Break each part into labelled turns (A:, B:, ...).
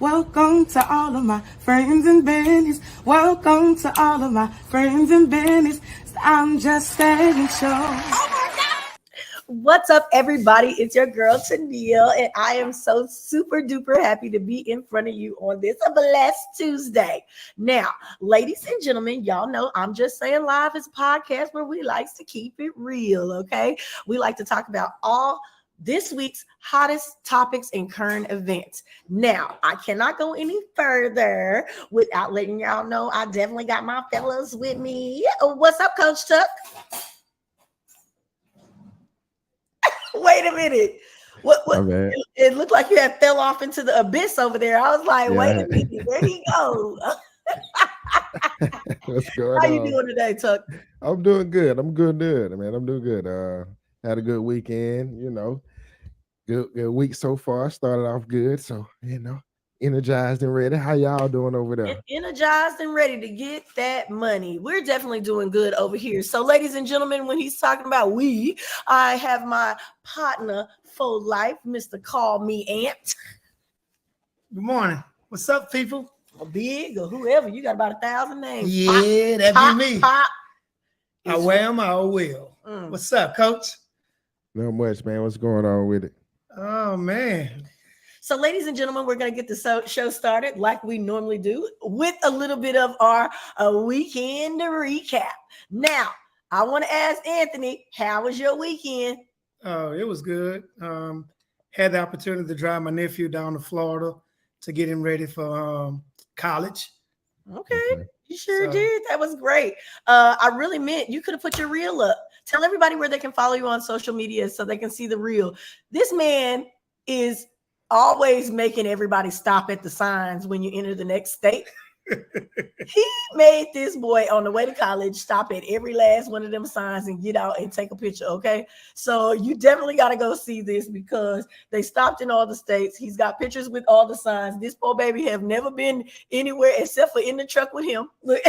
A: Welcome to all of my friends and bennies. Welcome to all of my friends and bennies. I'm just saying show.
B: What's up, everybody? It's your girl Tennille, and I am so super duper happy to be in front of you on this blessed Tuesday. Now, ladies and gentlemen, y'all know I'm Just Saying Live is a podcast where we like to keep it real, okay? We like to talk about all this week's hottest topics and current events. Now, I cannot go any further without letting y'all know I definitely got my fellas with me. What's up, Coach Tuck? Wait a minute. What it looked like you had fell off into the abyss over there. I was like, wait a minute, where'd he go?
C: What's going on?
B: How you doing today, Tuck?
C: I'm doing good. I'm good, man. I'm doing good. Had a good weekend, good week so far. Started off good, so energized and ready. How y'all doing over there?
B: Energized and ready to get that money. We're definitely doing good over here. So, ladies and gentlemen, when he's talking about I have my partner for life, Mr. Call Me Ant.
D: Good morning. What's up, people?
B: Or Big or whoever. You got about 1,000 names.
D: Yeah, that'd be me.
B: Pop.
D: I will, I will. What's up, Coach?
C: Not much, man. What's going on with it?
D: Oh, man.
B: So, ladies and gentlemen, we're going to get the show started like we normally do with a little bit of our weekend recap. Now, I want to ask Anthony, how was your weekend?
D: Oh, it was good. Had the opportunity to drive my nephew down to Florida to get him ready for college.
B: Okay. You sure did. That was great. I really meant you could have put your reel up. Tell everybody where they can follow you on social media so they can see the reel. This man is always making everybody stop at the signs when you enter the next state. He made this boy on the way to college stop at every last one of them signs and get out and take a picture. Okay. So you definitely got to go see this because they stopped in all the states. He's got pictures with all the signs. This poor baby have never been anywhere except for in the truck with him. Look.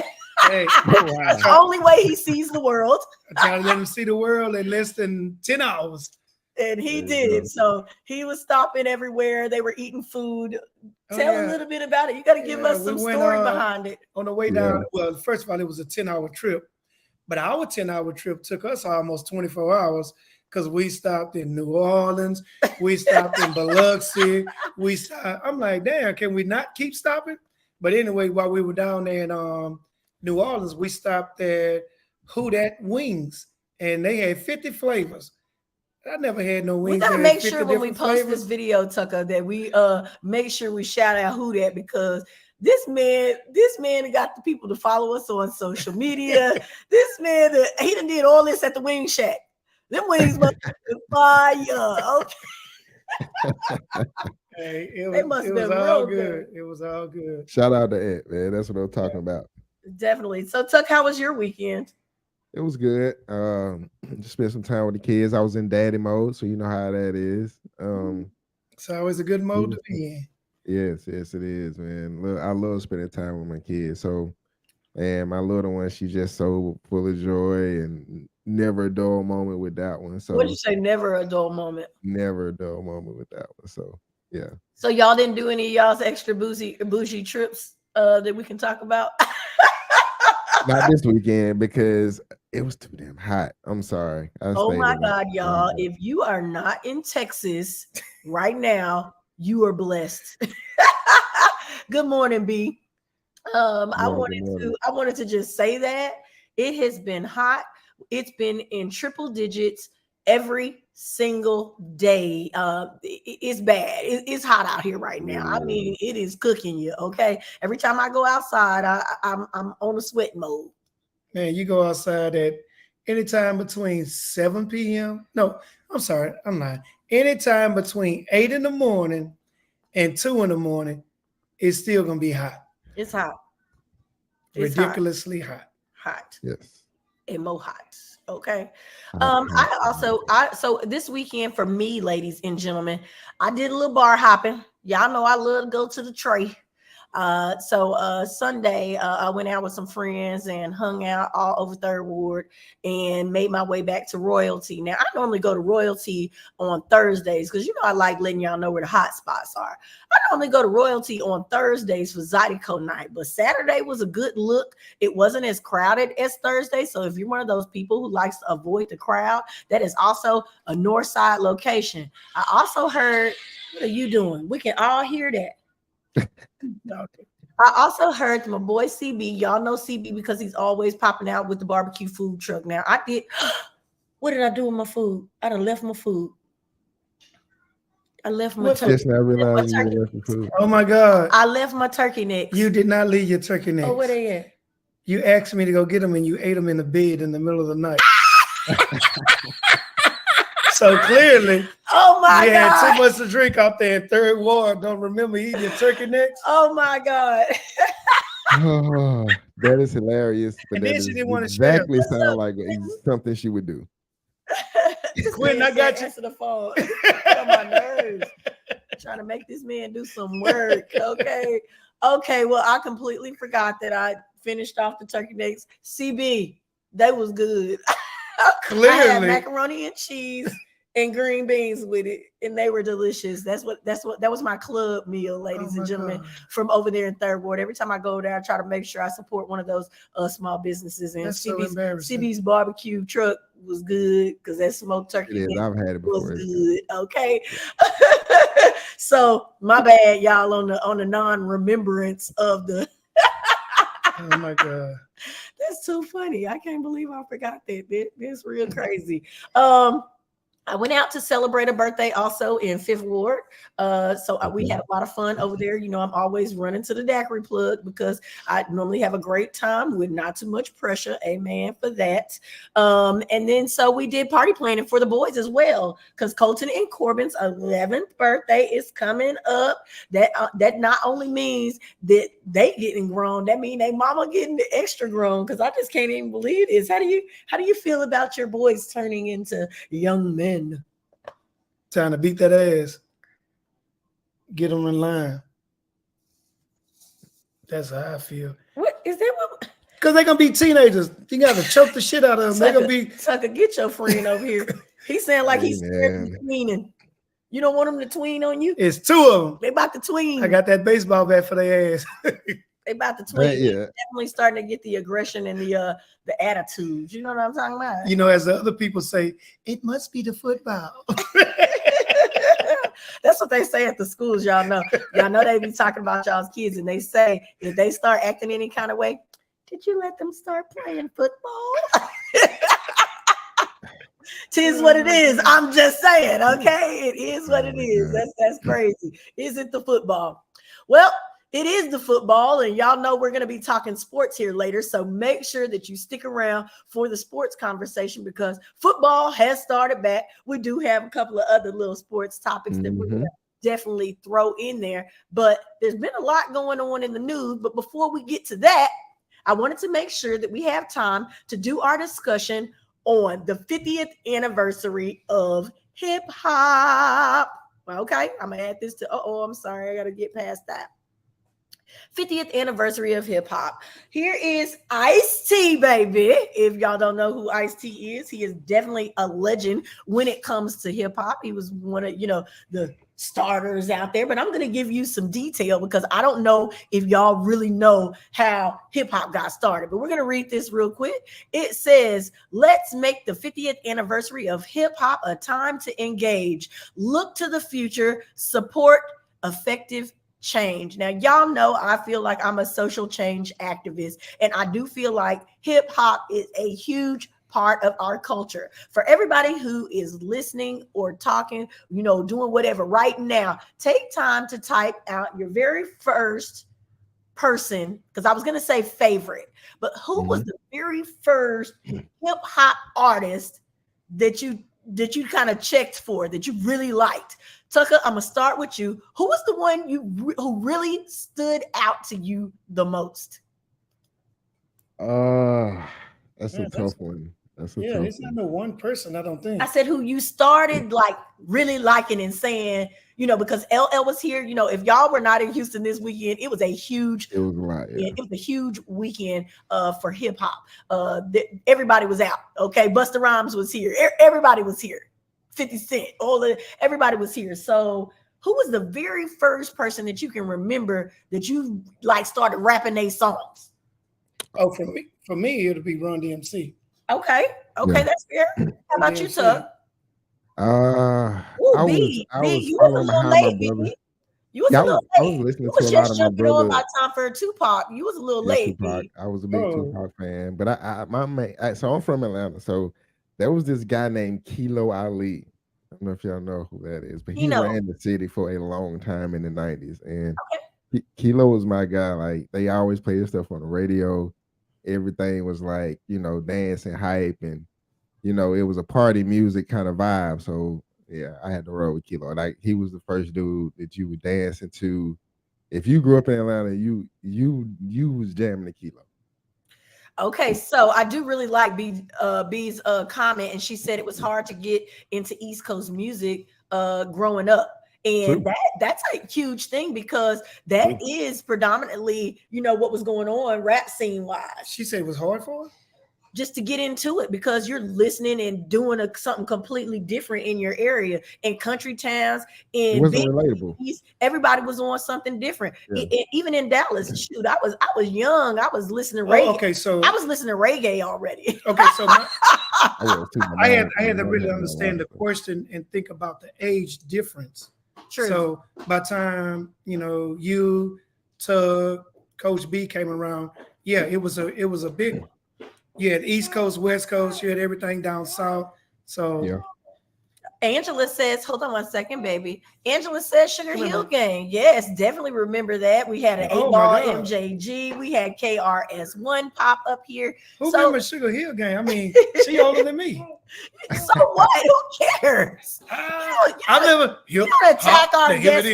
D: Hey,
B: That's the only way he sees the world.
D: I try to let him see the world in less than 10 hours.
B: And he did. So he was stopping everywhere. They were eating food. Tell a little bit about it. You got to give us some story behind it.
D: On the way down, well, first of all, it was a 10-hour trip. But our 10-hour trip took us almost 24 hours because we stopped in New Orleans. We stopped in Biloxi. I'm like, damn, can we not keep stopping? But anyway, while we were down there in New Orleans, we stopped at Who Dat Wings, and they had 50 flavors. I never had no wings.
B: We gotta make sure when we post this video, Tucker, that we make sure we shout out Who Dat because this man got the people to follow us on social media. This man, he done did all this at the Wing Shack. Them wings must have been fire. Okay.
D: Hey,
B: it must have been
D: all
B: real
D: good. It was all good.
C: Shout out to Ed, man. That's what I'm talking about.
B: Definitely. So, Tuck, how was your weekend?
C: It was good. Just spent some time with the kids. I was in daddy mode, so you know how that is.
D: It's always a good mode to be in.
C: Yes, it is, man. I love spending time with my kids. So, and my little one, she's just so full of joy and never a dull moment with that one. So,
B: what did you say? Never a dull moment.
C: Never a dull moment with that one. So, yeah.
B: So y'all didn't do any of y'all's extra bougie trips that we can talk about?
C: Not this weekend because it was too damn hot. I'm sorry.
B: Oh my God, y'all. If you are not in Texas right now, you are blessed. Good morning, B. I wanted to just say that it has been hot. It's been in triple digits every single day. It's bad. It's hot out here right now. I mean, it is cooking you. Okay. Every time I go outside, I'm on a sweat mode.
D: Man, you go outside at anytime between 7 p.m. No, I'm sorry. I'm lying. Anytime between 8 in the morning and 2 in the morning, it's still going to be hot.
B: It's hot.
D: It's ridiculously hot.
B: Hot.
C: Yes.
B: And more hot. Okay. So this weekend for me, ladies and gentlemen, I did a little bar hopping. Y'all know I love to go to the Tray. So Sunday, I went out with some friends and hung out all over Third Ward and made my way back to Royalty. Now, I normally go to Royalty on Thursdays because, I like letting y'all know where the hot spots are. I normally go to Royalty on Thursdays for Zydeco night, but Saturday was a good look. It wasn't as crowded as Thursday. So if you're one of those people who likes to avoid the crowd, that is also a north side location. I also heard, what are you doing? We can all hear that. I also heard from my boy CB. Y'all know CB because he's always popping out with the barbecue food truck. Now I did. What did I do with my food? I done left my food. I left my turkey.
C: Just now realizing you left the food.
D: Oh my God!
B: I left my turkey necks.
D: You did not leave your turkey necks.
B: Oh, where they at?
D: You asked me to go get them, and you ate them in the bed in the middle of the night. So clearly,
B: oh my
D: you
B: God,
D: had too much to drink out there in Third Ward. Don't remember eating your turkey necks.
B: Oh my God.
C: Oh, that is hilarious. But
D: And
C: that
D: then
C: is
D: she didn't want to share.
C: exactly sound like something she would do.
D: Quentin, I got you.
B: Answer the phone. On my nerves. Trying to make this man do some work. Okay. Well, I completely forgot that I finished off the turkey necks. CB, they was good.
D: Clearly.
B: I had macaroni and cheese and green beans with it, and they were delicious. That was my club meal, ladies and gentlemen, from over there in Third Ward. Every time I go there, I try to make sure I support one of those small businesses. And CB's barbecue truck was good because that smoked turkey
C: I've had it before.
B: was good. Okay. So my bad, y'all, on the non-remembrance of the
D: Oh my God.
B: That's too funny. I can't believe I forgot that. That's real crazy. I went out to celebrate a birthday also in Fifth Ward. We had a lot of fun over there. I'm always running to the daiquiri plug because I normally have a great time with not too much pressure. Amen for that. And then so we did party planning for the boys as well because Colton and Corbin's 11th birthday is coming up. That not only means that they getting grown, that means they mama getting the extra grown because I just can't even believe this. How do you feel about your boys turning into young men?
D: Time to beat that ass. Get them in line. That's how I feel.
B: What is that? What?
D: Because they're going to be teenagers. You got to choke the shit out of them. They're going to be.
B: Tucker, get your friend over here. He sound like he's tweening. You don't want him to tween on you?
D: It's two of them.
B: They about to tween.
D: I got that baseball bat for their ass.
B: They about to tween.
C: Yeah.
B: Definitely starting to get the aggression and the attitude. You know what I'm talking about?
D: As the other people say, it must be the football.
B: That's what they say at the schools. Y'all know they be talking about y'all's kids, and they say if they start acting any kind of way, did you let them start playing football? Tis what it is. I'm just saying, okay? It is what it is. That's crazy. Is it the football? Well, it is the football, and y'all know we're going to be talking sports here later, so make sure that you stick around for the sports conversation because football has started back. We do have a couple of other little sports topics that we're going to definitely throw in there, but there's been a lot going on in the news. But before we get to that, I wanted to make sure that we have time to do our discussion on the 50th anniversary of hip hop. Okay, I'm going to add this to, I'm sorry, I got to get past that. 50th anniversary of hip hop. Here is Ice-T, baby. If y'all don't know who Ice-T is, he is definitely a legend when it comes to hip hop. He was one of, the starters out there, but I'm going to give you some detail because I don't know if y'all really know how hip hop got started, but we're going to read this real quick. It says, let's make the 50th anniversary of hip hop a time to engage, look to the future, support effective change. Now, y'all know I feel like I'm a social change activist, and I do feel like hip hop is a huge part of our culture. For everybody who is listening or talking, doing whatever right now, take time to type out your very first person, because I was going to say favorite, but who was the very first hip hop artist that you kind of checked for, that you really liked? Tucker, I'm gonna start with you. Who was the one who really stood out to you the most?
C: That's a tough one. That's a
D: Yeah,
C: tough
D: it's not
C: one.
D: no one person, I don't think.
B: I said who you started like really liking and saying, because LL was here. If y'all were not in Houston this weekend, it was a huge
C: It was a lot, yeah.
B: It was a huge weekend for hip hop. Everybody was out. Okay, Busta Rhymes was here. Everybody was here. 50 Cent, everybody was here. So, who was the very first person that you can remember that you like started rapping their songs?
D: Oh, for me, it'll be Run DMC.
B: Okay,
C: Yeah.
B: That's fair. How about you, Tug?
C: I
B: B,
C: was
B: you was a
C: following
B: little
C: behind
B: late,
C: my brother.
B: B. You was a
C: Yeah,
B: little
C: I
B: late.
C: was listening
B: You
C: to
B: was
C: a lot
B: just
C: of my
B: jumping on
C: brother.
B: by time for Tupac. You was a little
C: Yeah,
B: late,
C: Tupac.
B: B.
C: I was a big Tupac fan, but so I'm from Atlanta. So there was this guy named Kilo Ali. I don't know if y'all know who that is, but he ran the city for a long time in the 90s. And Kilo was my guy. Like, they always play his stuff on the radio. Everything was like, dance and hype, and it was a party music kind of vibe. So yeah, I had to roll with Kilo. Like, he was the first dude that you would dance into. If you grew up in Atlanta, you was jamming the Kilo.
B: Okay, so I do really like B's comment, and she said it was hard to get into East Coast music growing up. And that's a huge thing because that is predominantly, what was going on rap scene wise.
D: She said it was hard for her?
B: Just to get into it because you're listening and doing something completely different in your area. In country towns, in
C: it wasn't relatable.
B: Cities, everybody was on something different. Even in Dallas, shoot, I was young. I was listening to reggae.
D: Okay, so
B: I was listening to reggae already.
D: Okay, so I had to really understand the question and think about the age difference.
B: True.
D: So by the time you, Tug, Coach B came around, it was a big. You had East Coast, West Coast, you had everything down south. So
B: Angela says, hold on 1 second, baby. Angela says Sugar Hill Gang. Yes, definitely remember that. We had an 8-ball MJG. We had KRS-One pop up here.
D: Who remembers Sugar Hill Gang? I mean, she older than me.
B: So what? Who cares?
D: I never.
B: You don't attack our guests.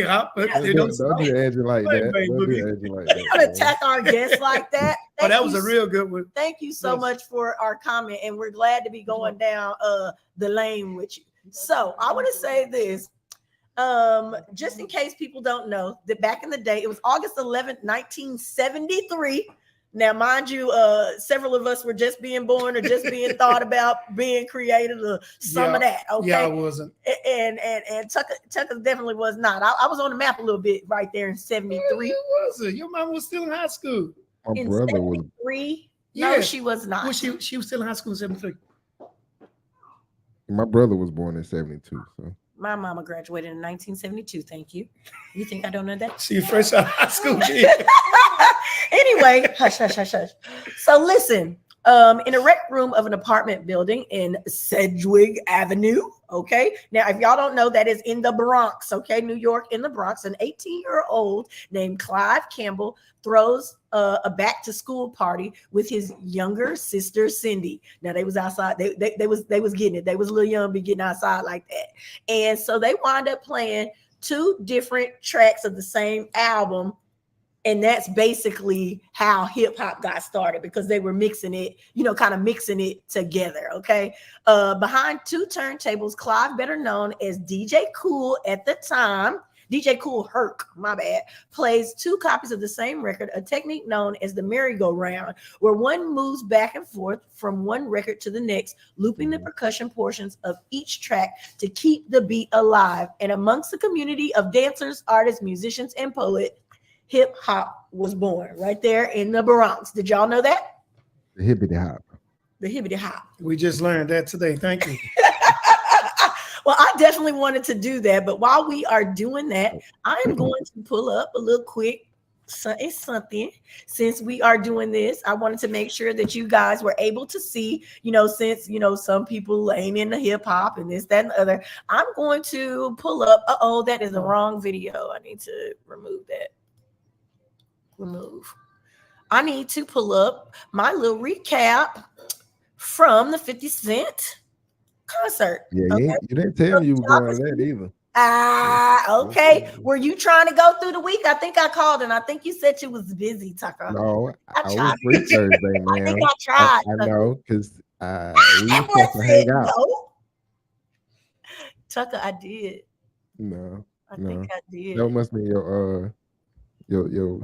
C: Don't do Angela like that.
B: You don't attack our guests like that.
D: But that was a real good one.
B: Thank you so much for our comment, and we're glad to be going down the lane with you. So I want to say this, just in case people don't know, that back in the day, it was August 11th, 1973. Now, mind you, several of us were just being born or just being thought about being created or some of that. Okay.
D: Yeah, I wasn't.
B: And Tucker definitely was not. I was on the map a little bit right there in 73.
D: You wasn't. Your mom was still in high school.
C: My brother was.
B: 73? No, she was not.
D: Well, she was still in high school in 73.
C: My brother was born in 72. So
B: my mama graduated in 1972. Thank you. You think I don't know that?
D: She fresh out of high school.
B: Anyway, hush. So listen, in a rec room of an apartment building in Sedgwick Avenue. Okay. Now, if y'all don't know, that is in the Bronx. Okay. New York in the Bronx. An 18-year-old named Clive Campbell throws a back to school party with his younger sister, Cindy. Now they was outside. They was getting it. They was a little young, be getting outside like that. And so they wind up playing 2 different tracks of the same album. And that's basically how hip hop got started because they were mixing it, kind of mixing it together. Okay. Behind 2 turntables, Clive, better known as DJ Kool at the time, DJ Kool Herc, my bad, plays 2 copies of the same record, a technique known as the merry-go-round, where one moves back and forth from one record to the next, looping the percussion portions of each track to keep the beat alive. And amongst the community of dancers, artists, musicians, and poets, hip hop was born right there in the Bronx. Did y'all know that?
C: The hippity hop.
B: The hippity hop.
D: We just learned that today. Thank you.
B: Well, I definitely wanted to do that, but while we are doing that, I am going to pull up a little quick something. Since we are doing this, I wanted to make sure that you guys were able to see, since some people ain't into hip hop and this, that, and the other. I'm going to pull up. That is the wrong video. I need to remove that. I need to pull up my little recap from the 50 Cent concert.
C: Yeah, you didn't tell me you were going to that either.
B: Okay. Were you trying to go through the week? I think I called and I think you said you was busy, Tucker.
C: No, I was free Thursday, man.
B: I think I tried.
C: I know, because We were supposed to hang out.
B: No. Tucker, I did.
C: No,
B: I think I did.
C: that must be your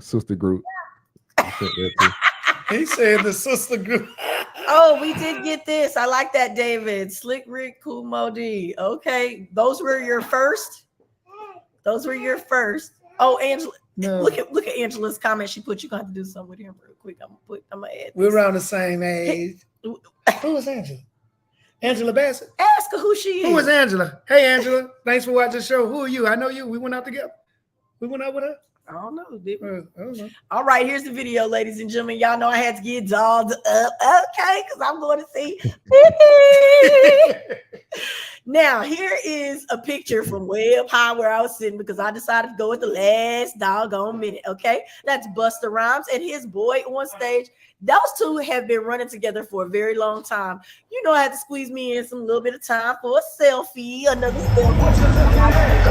C: sister group. You sent that to.
D: He said the sister group.
B: Oh, we did get this. I like that, David. Slick Rick, Cool Modi. Okay, those were your first. Those were your first. Oh, Angela,
D: No.
B: look at Angela's comment. She put, you gonna have to do something with him real quick. I'm gonna add.
D: We're around the same age. Who is Angela? Angela Bassett.
B: Ask her who she is.
D: Who is Angela? Hey, Angela. Thanks for watching the show. Who are you? I know you. We went out together. We went out with her.
B: I don't know. Did we?
D: I don't know.
B: All right, here's the video, ladies and gentlemen. Y'all know I had to get dolled up, okay? Because I'm going to see. Now, here is a picture from way up high where I was sitting because I decided to go at the last doggone minute, okay? That's Busta Rhymes and his boy on stage. Those two have been running together for a very long time. You know, I had to squeeze me in some little bit of time for a selfie, another selfie.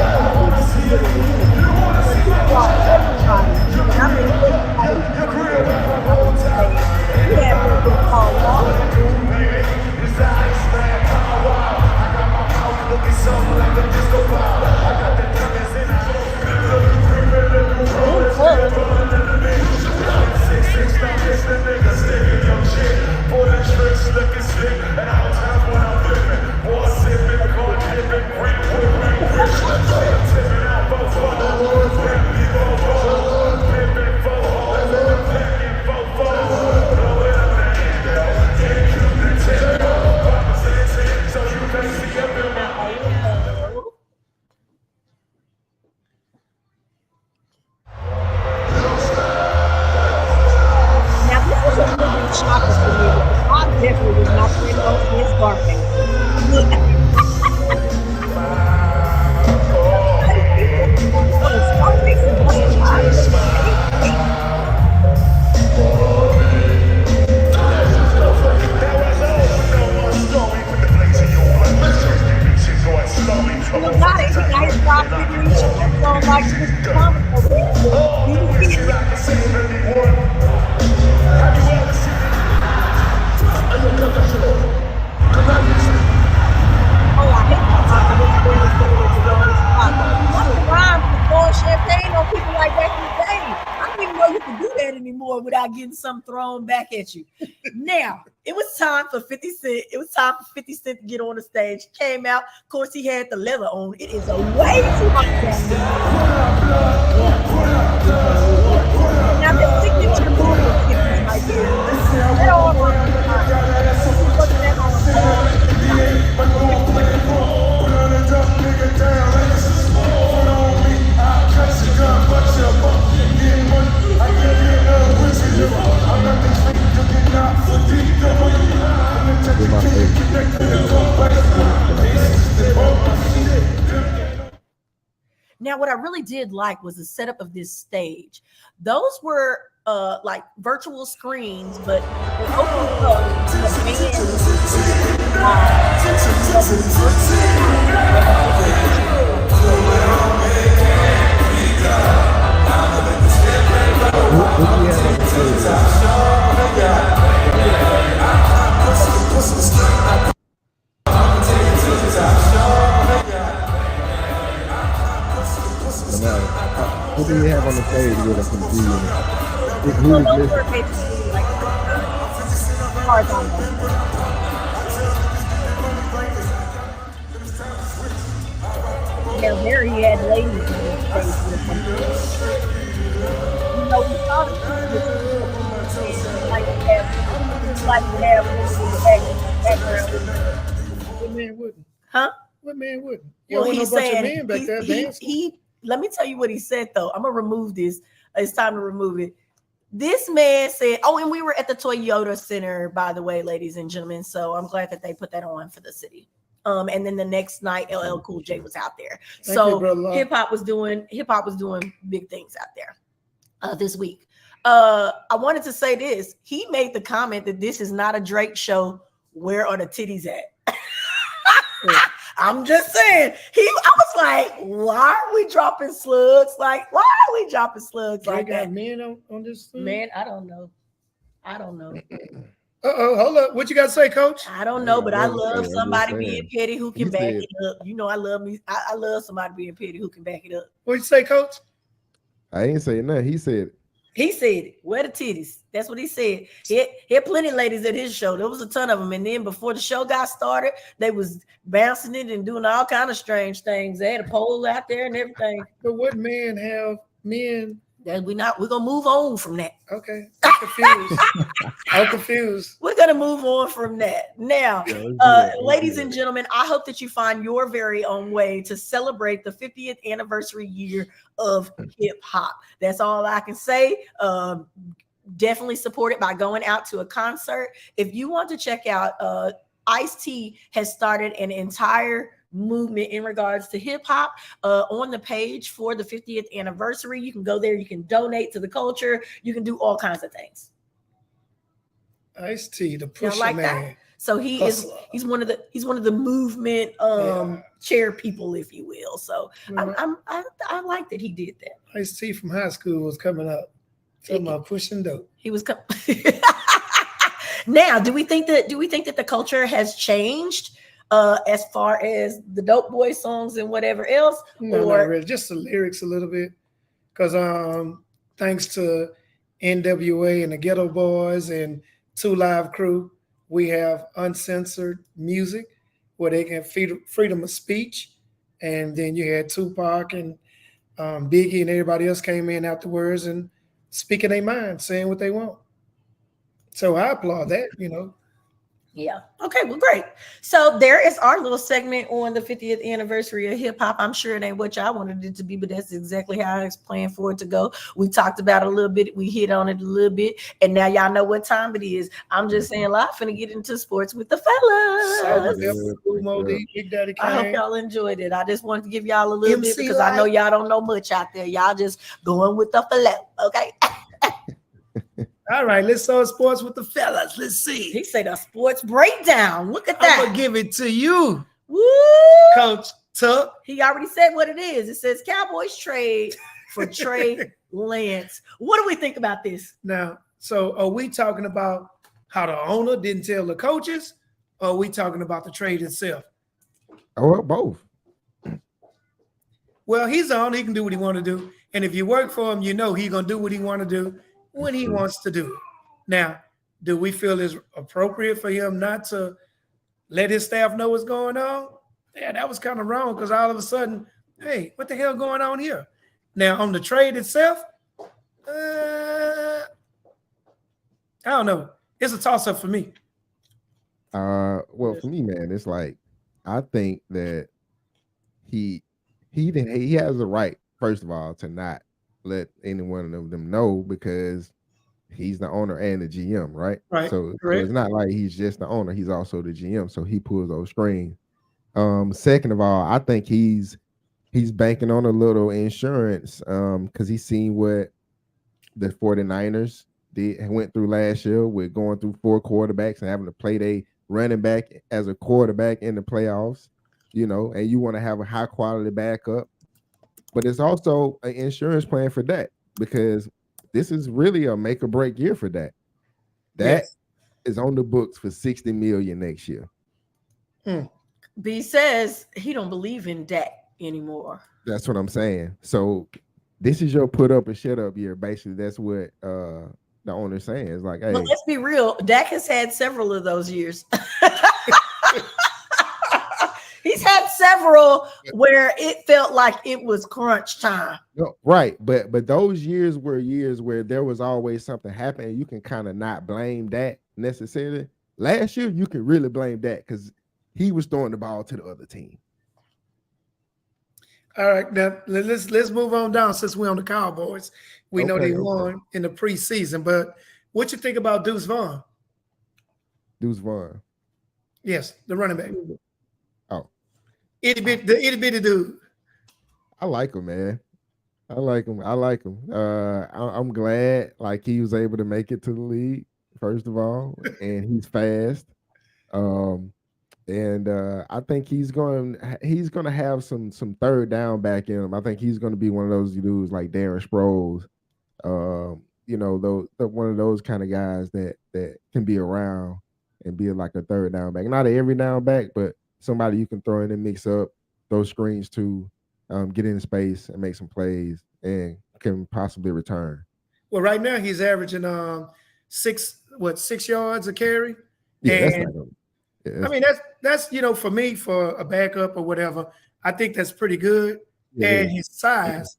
B: Without getting something thrown back at you. Now, it was time for 50 Cent. It was time for 50 Cent to get on the stage. Came out. Of course, he had the leather on. It is a way too hot down there. Now, the signature move is 50 right here. That all around the time. Look at that on Now, what I really did like was the setup of this stage. Those were like virtual screens, but it opened up to the
C: What do you have on the stage with us in the
B: well, those were basically like cards on them. Yeah, there he had ladies in his face with him. You know, we saw the like to have background.
D: What man wouldn't?
B: Huh?
D: What man wouldn't?
B: Well,
D: He's saying back there
B: he let me tell you what he said though. I'm gonna remove this. It's time to remove it. This man said, oh, and we were at the Toyota Center, by the way, ladies and gentlemen. So I'm glad that they put that on for the city. And then the next night, LL Cool J was out there. So hip hop was doing big things out there this week. I wanted to say this. He made the comment that this is not a Drake show. Where are the titties at? I'm just saying. I was like, why are we dropping slugs? Like, why are we dropping slugs like that?
D: Men on this thing?
B: Man, I don't know.
D: Hold up. What you got to say, Coach?
B: I don't know, but I
C: I'm
B: love
C: just
B: somebody
C: saying.
B: being petty who can
C: He
B: back
C: said-
B: it up. You know, I love me. I love somebody being petty who can back it up.
D: What you say, Coach?
C: I ain't saying nothing. He said,
B: He said it. Where the titties? That's what he said. He had plenty of ladies at his show. There was a ton of them. And then before the show got started, they was bouncing it and doing all kind of strange things. They had a pole out there and everything.
D: But what men have men?
B: That we're gonna move on from that.
D: Okay, I'm confused. I'm confused.
B: We're gonna move on from that. Now, ladies and gentlemen, I hope that you find your very own way to celebrate the 50th anniversary year of hip hop. That's all I can say. Definitely support it by going out to a concert. If you want to check out, Ice-T has started an entire movement in regards to hip hop on the page for the 50th anniversary. You can go there, you can donate to the culture, you can do all kinds of things.
D: Ice-T, the pusher
B: like
D: man.
B: that? So he's one of the movement chair people, if you will. So I like that he did that.
D: Ice-T from high school was coming up. Talking about pushing dope.
B: He was Now, do we think that the culture has changed as far as the Dope Boy songs and whatever else?
D: No, not really. Just the lyrics a little bit. Because thanks to NWA and the Ghetto Boys and 2 Live Crew, we have uncensored music where they can freedom of speech. And then you had Tupac and Biggie and everybody else came in afterwards and speaking their mind, saying what they want. So I applaud that, you know.
B: Yeah. Okay. Well, great. So there is our little segment on the 50th anniversary of hip hop. I'm sure it ain't what y'all wanted it to be, but that's exactly how I was planning for it to go. We talked about it a little bit. We hit on it a little bit. And now y'all know what time it is. I'm just saying, I'm finna get into sports with the fellas. I hope y'all enjoyed it. I just wanted to give y'all a little bit because I know y'all don't know much out there. Y'all just going with the flow. Okay.
D: All right, let's start sports with the fellas. Let's see.
B: He said a sports breakdown. Look at that.
D: I'm gonna give it to you,
B: Woo!
D: Coach Tuck.
B: He already said what it is. It says Cowboys trade for Trey Lance. What do we think about this?
D: Now, so are we talking about how the owner didn't tell the coaches, or are we talking about the trade itself?
C: Oh, both.
D: Well, he's the owner. He can do what he want to do. And if you work for him, you know he's going to do what he want to do when he wants to do it. Now, do we feel it's appropriate for him not to let his staff know what's going on? Yeah, that was kind of wrong because all of a sudden, hey, what the hell going on here? Now, on the trade itself, I don't know. It's a toss-up for me.
C: Well, for me, man, it's like I think that he has the right, first of all, to not let any one of them know because he's the owner and the GM, right?
D: Right.
C: So it's not like he's just the owner; he's also the GM. So he pulls those strings. Second of all, I think he's banking on a little insurance because he's seen what the 49ers went through last year with going through 4 quarterbacks and having to play their running back as a quarterback in the playoffs, you know, and you want to have a high quality backup. But it's also an insurance plan for that because this is really a make or break year for that. That is on the books for $60 million next year.
B: B says he don't believe in Dak anymore.
C: That's what I'm saying. So this is your put up and shut up year. Basically, that's what the owner's saying. It's like, hey,
B: but let's be real. Dak has had several of those years. He's had several where it felt like it was crunch time.
C: No, right. But those years were years where there was always something happening. You can kind of not blame that necessarily. Last year, you can really blame that because he was throwing the ball to the other team.
D: All right, now let's move on down since we're on the Cowboys. We know they won in the preseason, but what you think about Deuce Vaughn?
C: Deuce Vaughn.
D: Yes, the running back.
C: Oh.
D: The itty bitty dude.
C: I like him, man. I like him. I'm glad like he was able to make it to the league, first of all, and he's fast. And I think he's going to have some third down back in him. I think he's going to be one of those dudes like Darren Sproles, one of those kind of guys that can be around and be like a third down back. Not every down back, but somebody you can throw in and mix up those screens to, get in space and make some plays and can possibly return.
D: Well, right now he's averaging 6 yards a carry.
C: Yeah,
D: And I mean that's for me, for a backup or whatever, I think that's pretty good.
C: Yeah,
D: And his size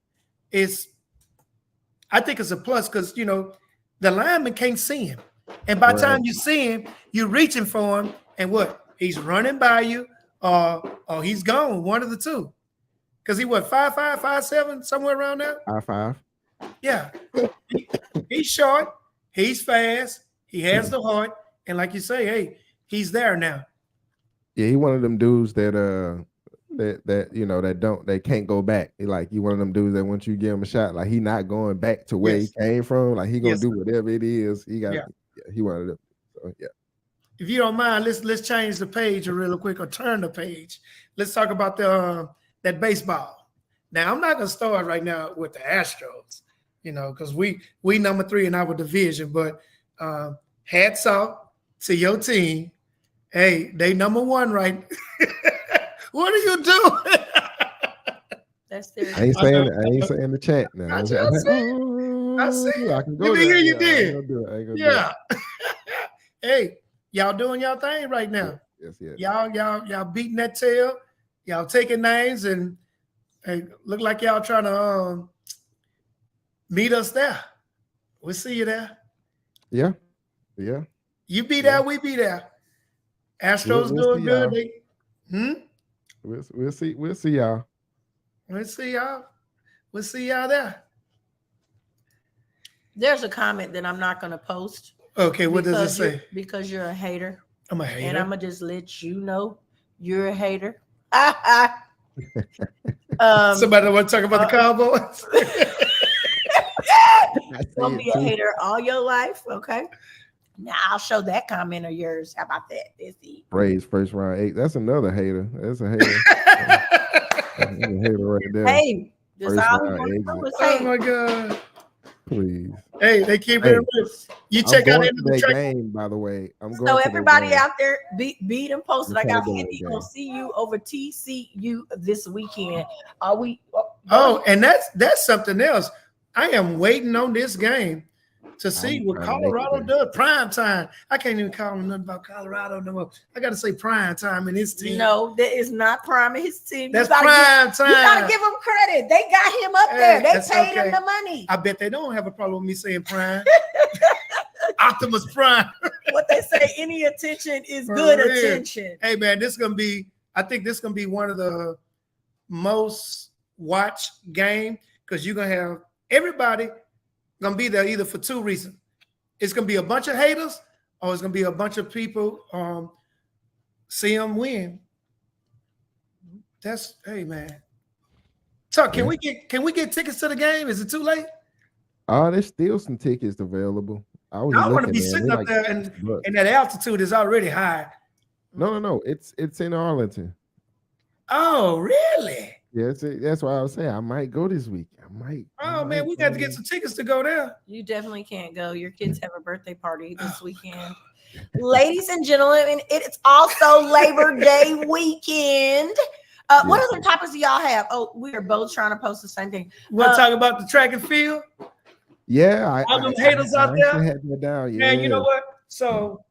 D: I think it's a plus because the lineman can't see him. And by the time you see him, you're reaching for him, and what? He's running by you, or he's gone, one of the two. Because he 5'5", 5'7", somewhere around there?
C: 5'5".
D: Yeah. He's short, he's fast, he has the heart, and like you say, hey, he's there now.
C: Yeah, he one of them dudes that that can't go back. He one of them dudes that once you give him a shot, like he not going back to where he came from. Like he gonna do whatever it is. He one of them. So yeah.
D: If you don't mind, let's change the page real quick, or turn the page. Let's talk about that baseball. Now I'm not gonna start right now with the Astros, because we number 3 in our division. But hats off to your team. Hey, they number 1, right? What are you doing?
B: That's their.
C: I ain't saying the chat now.
D: I see.
C: I can go
D: there. You
C: did.
D: Yeah. Hey, y'all doing y'all thing right now.
C: Yes.
D: Y'all beating that tail. Y'all taking names, and hey, look like y'all trying to meet us there. We'll see you there.
C: Yeah.
D: You be there, we be there. Astros doing good.
C: We'll see y'all.
D: We'll see y'all there.
B: There's a comment that I'm not going to post.
D: Okay, what does it say?
B: Because you're a hater.
D: I'm a hater.
B: And I'm going to just let you know you're a hater.
D: Somebody want to talk about the Cowboys?
B: Don't be a hater all your life, okay? Now I'll show that comment of yours. How about that?
C: Braves first round 8. That's another hater. That's a hater. That's a hater right there.
B: Hey,
C: just all
D: oh my God.
C: Please.
D: Hey, they keep it real. You check out
C: the game, by the way. I'm going.
B: So everybody out there, beat and posted. I got 50. Gonna see you over TCU this weekend. Are we?
D: Oh, and that's something else. I am waiting on this game to see what Colorado does. Prime time. I can't even call them nothing about Colorado no more. I got to say prime time in his team.
B: No, that is not prime in his team.
D: That's prime time.
B: You got to give him credit. They got him up there. They paid him the money.
D: I bet they don't have a problem with me saying prime. Optimus Prime.
B: What they say, any attention is good attention.
D: Hey, man, I think this is going to be one of the most watched game, because you're going to have everybody gonna be there either for 2 reasons. It's gonna be a bunch of haters, or it's gonna be a bunch of people see them win. Hey man. Tuck, can we get tickets to the game? Is it too late?
C: There's still some tickets available. I
D: want to be sitting up there, and that altitude is already high.
C: No. It's in Arlington.
D: Oh, really?
C: Yeah, that's why I was saying I might go this week.
D: Man, we got to get some tickets to go there.
B: You definitely can't go. Your kids have a birthday party this weekend. Ladies and gentlemen, it's also Labor Day weekend. What other topics do y'all have? Oh, we are both trying to post the same thing.
D: Want to talk about the track and field?
C: Yeah,
D: all them haters out there.
C: Had that down. Yeah.
D: Man, you know what? So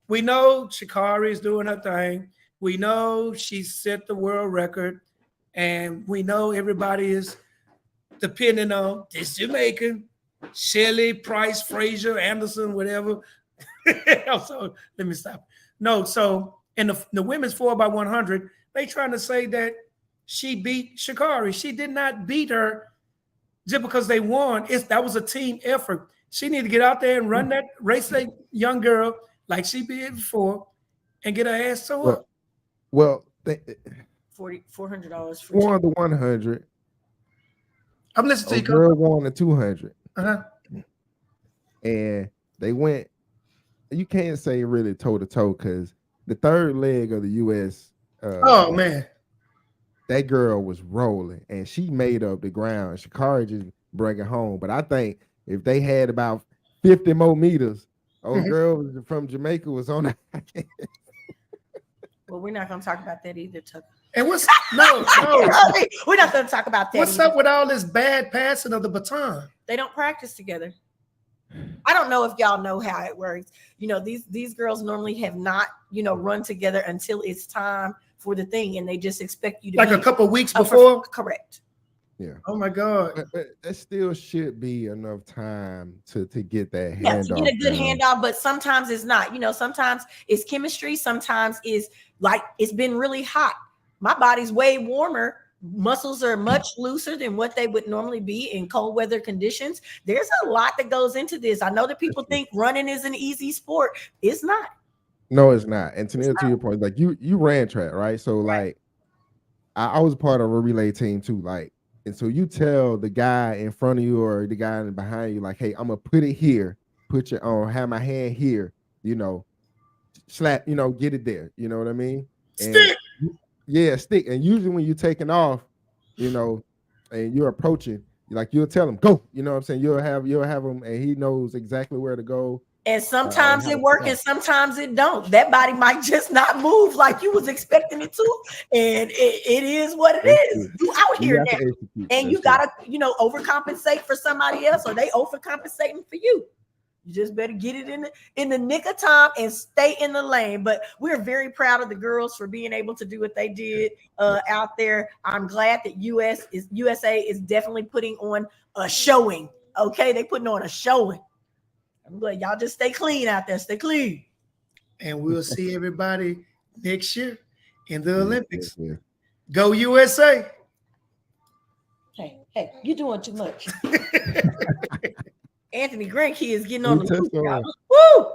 D: we know Sha'Carri is doing her thing. We know she set the world record. And we know everybody is depending on this Jamaican, Shelley, Price, Frazier, Anderson, whatever. So let me stop. No, so in the women's 4x100, they trying to say that she beat Sha'Carri. She did not beat her just because they won. That was a team effort. She need to get out there and run that race, that young girl like she did before, and get her ass to up.
C: Well,
B: $400 for
C: won the 100.
D: I'm listening to you.
C: Girl won the 200.
D: Uh-huh.
C: And they went. You can't say really toe to toe, because the third leg of the U.S.
D: Oh man,
C: that girl was rolling and she made up the ground. Sha'Carri just bring it home. But I think if they had about 50 more meters, old girl from Jamaica was on that.
B: Well, we're not going to talk about that either, Tucker.
D: And what's
B: we're not going to talk about that.
D: What's
B: either.
D: up with all this bad passing of the baton?
B: They don't practice together. I don't know if y'all know how it works. You know, these girls normally have not, you know, run together until it's time for the thing, and they just expect you to
D: like a couple weeks before.
B: Correct.
C: Yeah.
D: Oh my God.
C: But that still should be enough time to get that handoff.
B: Yeah, to get a good handoff, but sometimes it's not. You know, sometimes it's chemistry. Sometimes it's like it's been really hot. My body's way warmer. Muscles are much looser than what they would normally be in cold weather conditions. There's a lot that goes into this. I know that people think running is an easy sport. It's not.
C: No, it's not. And to your point, like you ran track, right? So like I was part of a relay team too. Like, and so you tell the guy in front of you or the guy behind you, like, hey, I'm gonna put it here, put your have my hand here, you know, slap, you know, get it there. You know what I mean?
D: Stick.
C: Yeah, stick. And usually when you're taking off, you know, and you're approaching, like you'll tell him, go. You know what I'm saying? You'll have him, and he knows exactly where to go.
B: And sometimes it works and sometimes it don't. That body might just not move like you was expecting it to. And it is what it is. You out here now. And you gotta, you know, overcompensate for somebody else, or they overcompensating for you. You just better get it in the nick of time and stay in the lane. But we're very proud of the girls for being able to do what they did out there. I'm glad that USA is definitely putting on a showing. Okay, they putting on a showing. I'm glad y'all just stay clean out there. Stay clean.
D: And we'll see everybody next year in the Olympics. Yeah. Go USA.
B: Hey, you're doing too much. Anthony Granke is getting on the loop. Woo!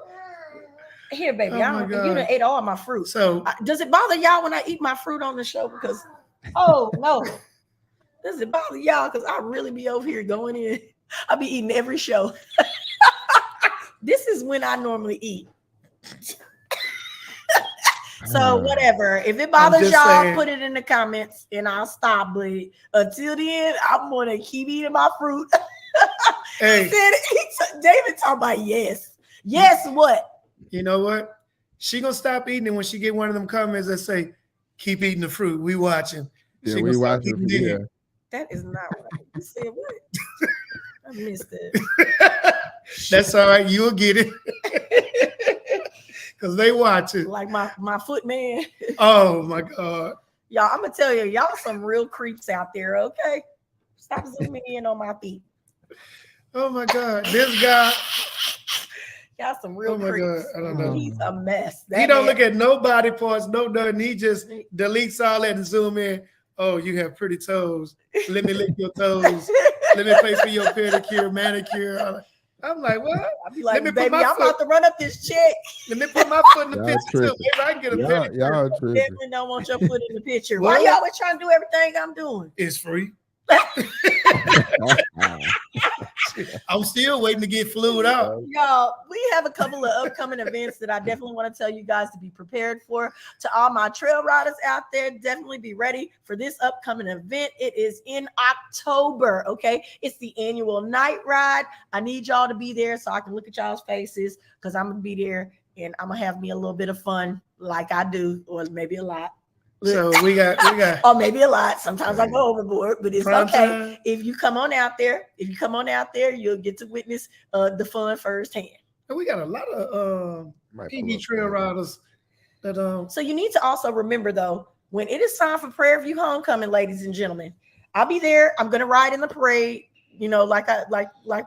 B: Here, baby. You done ate all my fruit.
D: So
B: does it bother y'all when I eat my fruit on the show? Because no. Does it bother y'all? Because I really be over here going in. I be eating every show. This is when I normally eat. So whatever. If it bothers y'all, put it in the comments and I'll stop. But until the end, I'm gonna keep eating my fruit.
D: Hey,
B: David talking about yes. Yes, what?
D: You know what? She gonna stop eating it when she get one of them comments that say, "Keep eating the fruit. We watching."
C: Yeah, we watching. Yeah.
B: That is not what I said. What? I missed it.
D: That's all right. You'll get it. Because they watch it.
B: Like my foot man.
D: Oh my God.
B: Y'all, I'm gonna tell you, y'all some real creeps out there, okay? Stop zooming in on my feet.
D: Oh my God. This guy.
B: Y'all some real creeps.
D: God. I don't know.
B: He's a mess.
D: He don't look at no body parts, no nothing. He just deletes all that and zoom in. Oh, you have pretty toes. Let me lick your toes. Let me pay for your pedicure, manicure. I'm like, what?
B: I'll be like, baby, I'm about to run up this check.
D: Let me put my foot in the picture too. Maybe I can get a pedicure.
C: Y'all
B: definitely don't want your foot in the picture. Why y'all always trying to do everything I'm doing?
D: It's free. I'm still waiting to get fluid out.
B: Y'all, we have a couple of upcoming events that I definitely want to tell you guys to be prepared for. To all my trail riders out there, definitely be ready for this upcoming event. It is in October, okay? It's the annual night ride. I need y'all to be there so I can look at y'all's faces because I'm going to be there and I'm going to have me a little bit of fun like I do, or maybe a lot.
D: So we got
B: or maybe a lot. Sometimes I go overboard, but it's okay. If you come on out there, you'll get to witness the fun firsthand.
D: And we got a lot of PV trail riders that
B: So you need to also remember though, when it is time for Prairie View Homecoming, ladies and gentlemen, I'll be there. I'm gonna ride in the parade, you know, like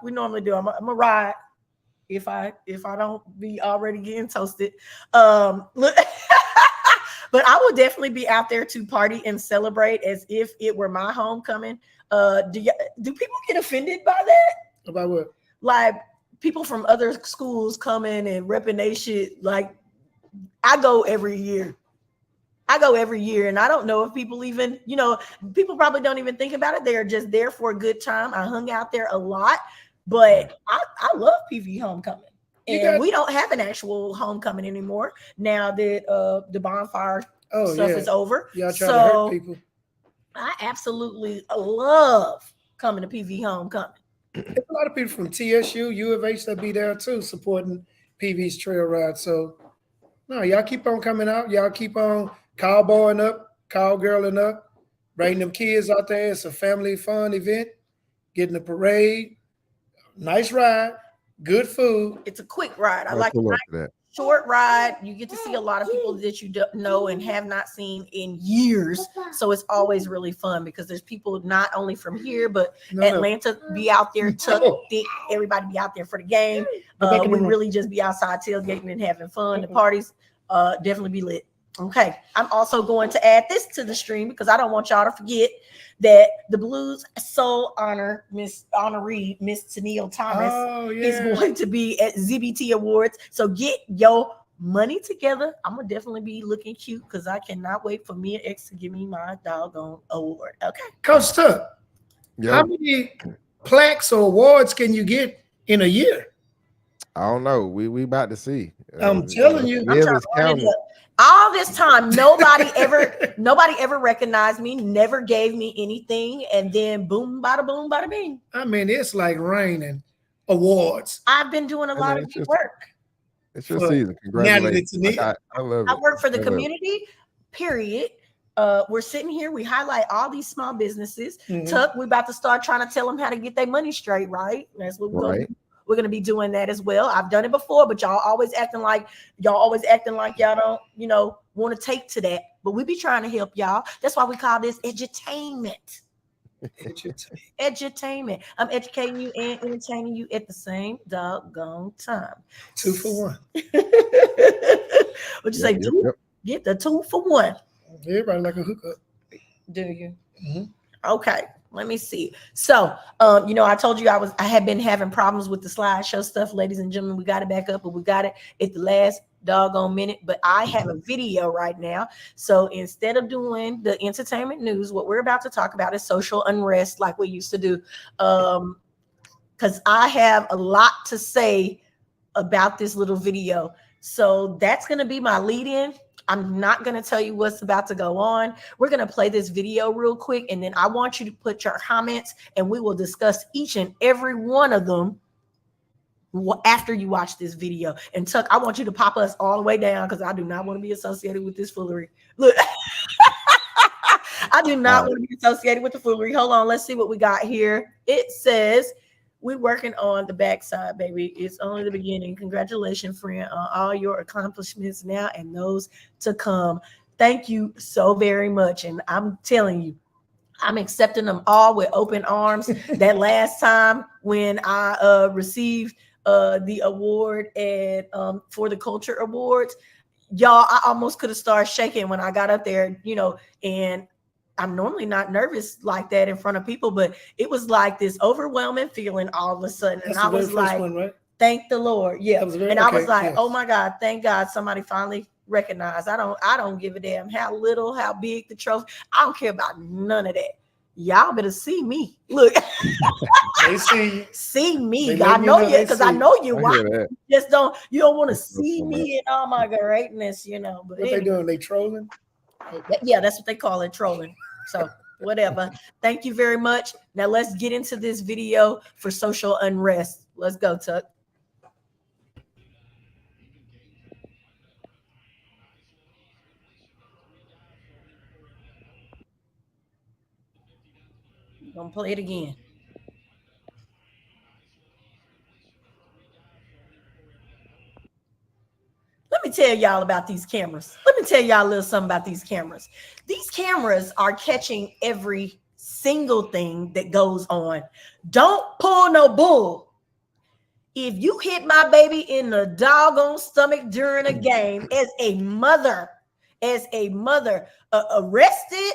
B: we normally do. I'm gonna ride if I don't be already getting toasted. Look. But I will definitely be out there to party and celebrate as if it were my homecoming. Do people get offended by that?
D: About what?
B: Like people from other schools coming and repping they shit. Like I go every year, and I don't know if people even, you know, people probably don't even think about it. They are just there for a good time. I hung out there a lot, but I love PV Homecoming. And we don't have an actual homecoming anymore now that the bonfire stuff is over.
D: Y'all trying to hurt people.
B: I absolutely love coming to PV Homecoming.
D: There's a lot of people from TSU, U of H that be there too, supporting PV's trail ride. So, no, y'all keep on coming out. Y'all keep on cowboying up, cowgirling up, bringing them kids out there. It's a family fun event. Getting a parade, nice ride, good food.
B: It's a quick ride. I
C: I'll
B: like
C: pull
B: it.
C: up for that.
B: Short ride. You get to see a lot of people that you don't know and have not seen in years. So it's always really fun because there's people not only from here, but Atlanta be out there, Tuck, Dick, everybody be out there for the game. We really just be outside tailgating and having fun. The parties definitely be lit. Okay. I'm also going to add this to the stream because I don't want y'all to forget that the Blues Soul honoree, Miss Tennille Thomas, is going to be at ZBT Awards. So get your money together. I'm gonna definitely be looking cute because I cannot wait for Mia X to give me my doggone award. Okay,
D: Coach Tuck, how many plaques or awards can you get in a year?
C: I don't know. We about to see.
D: I'm telling you.
B: I'm trying to run it up. All this time, nobody ever recognized me, never gave me anything, and then boom, bada boom, bada bing.
D: I mean, it's like raining awards.
B: I've been doing a lot of good work.
C: It's your season. Congratulations. I love it.
B: I work for the community, period. We're sitting here, we highlight all these small businesses. Tuck, we're about to start trying to tell them how to get their money straight, right? That's what we're going to do. We're going to be doing that as well. I've done it before, but y'all always acting like y'all don't, want to take to that. But we be trying to help y'all. That's why we call this edutainment. Edutainment. I'm educating you and entertaining you at the same doggone time.
D: 2 for 1.
B: What'd you say? Get the 2 for 1.
D: Everybody like a hookup.
B: Do you? Okay. Let me see. So, I told you I had been having problems with the slideshow stuff, ladies and gentlemen. We got it back up, but we got it at the last doggone minute. But I have a video right now. So instead of doing the entertainment news, what we're about to talk about is social unrest, like we used to do. Because I have a lot to say about this little video. So that's going to be my lead-in. I'm not going to tell you what's about to go on. We're going to play this video real quick, and then I want you to put your comments, and we will discuss each and every one of them after you watch this video. And Tuck, I want you to pop us all the way down because I do not want to be associated with this foolery. Look, I do not want to be associated with the foolery. Hold on. Let's see what we got here. It says, we're working on the backside, baby. It's only the beginning. Congratulations, friend, on all your accomplishments now and those to come. Thank you so very much. And I'm telling you, I'm accepting them all with open arms. That last time when I received the award for the Culture Awards, y'all, I almost could have started shaking when I got up there, and I'm normally not nervous like that in front of people, but it was like this overwhelming feeling all of a sudden. And I was like, thank the Lord. Yeah. And I was like, oh my God, thank God somebody finally recognized. I don't give a damn how little, how big the trophy. I don't care about none of that. Y'all better see me. Look.
D: They
B: see me. I know you because I know you. Why? You don't want to see me and all my greatness, But
D: what they doing? They trolling?
B: Yeah, that's what they call it, trolling. So whatever. Thank you very much. Now let's get into this video for social unrest. Let's go, Tuck. I'm gonna play it again. Let me tell y'all about these cameras. Let me tell y'all a little something about these cameras. These cameras are catching every single thing that goes on. Don't pull no bull. If you hit my baby in the doggone stomach during a game as a mother, arrested,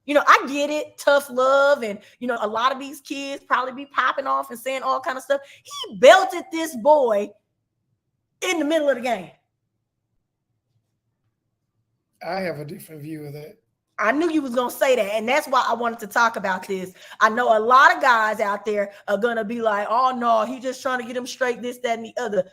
B: I get it, tough love. And, a lot of these kids probably be popping off and saying all kind of stuff. He belted this boy in the middle of the game.
D: I have a different view of that.
B: I knew you was going to say that. And that's why I wanted to talk about this. I know a lot of guys out there are going to be like, oh, no, he just trying to get him straight, this, that, and the other.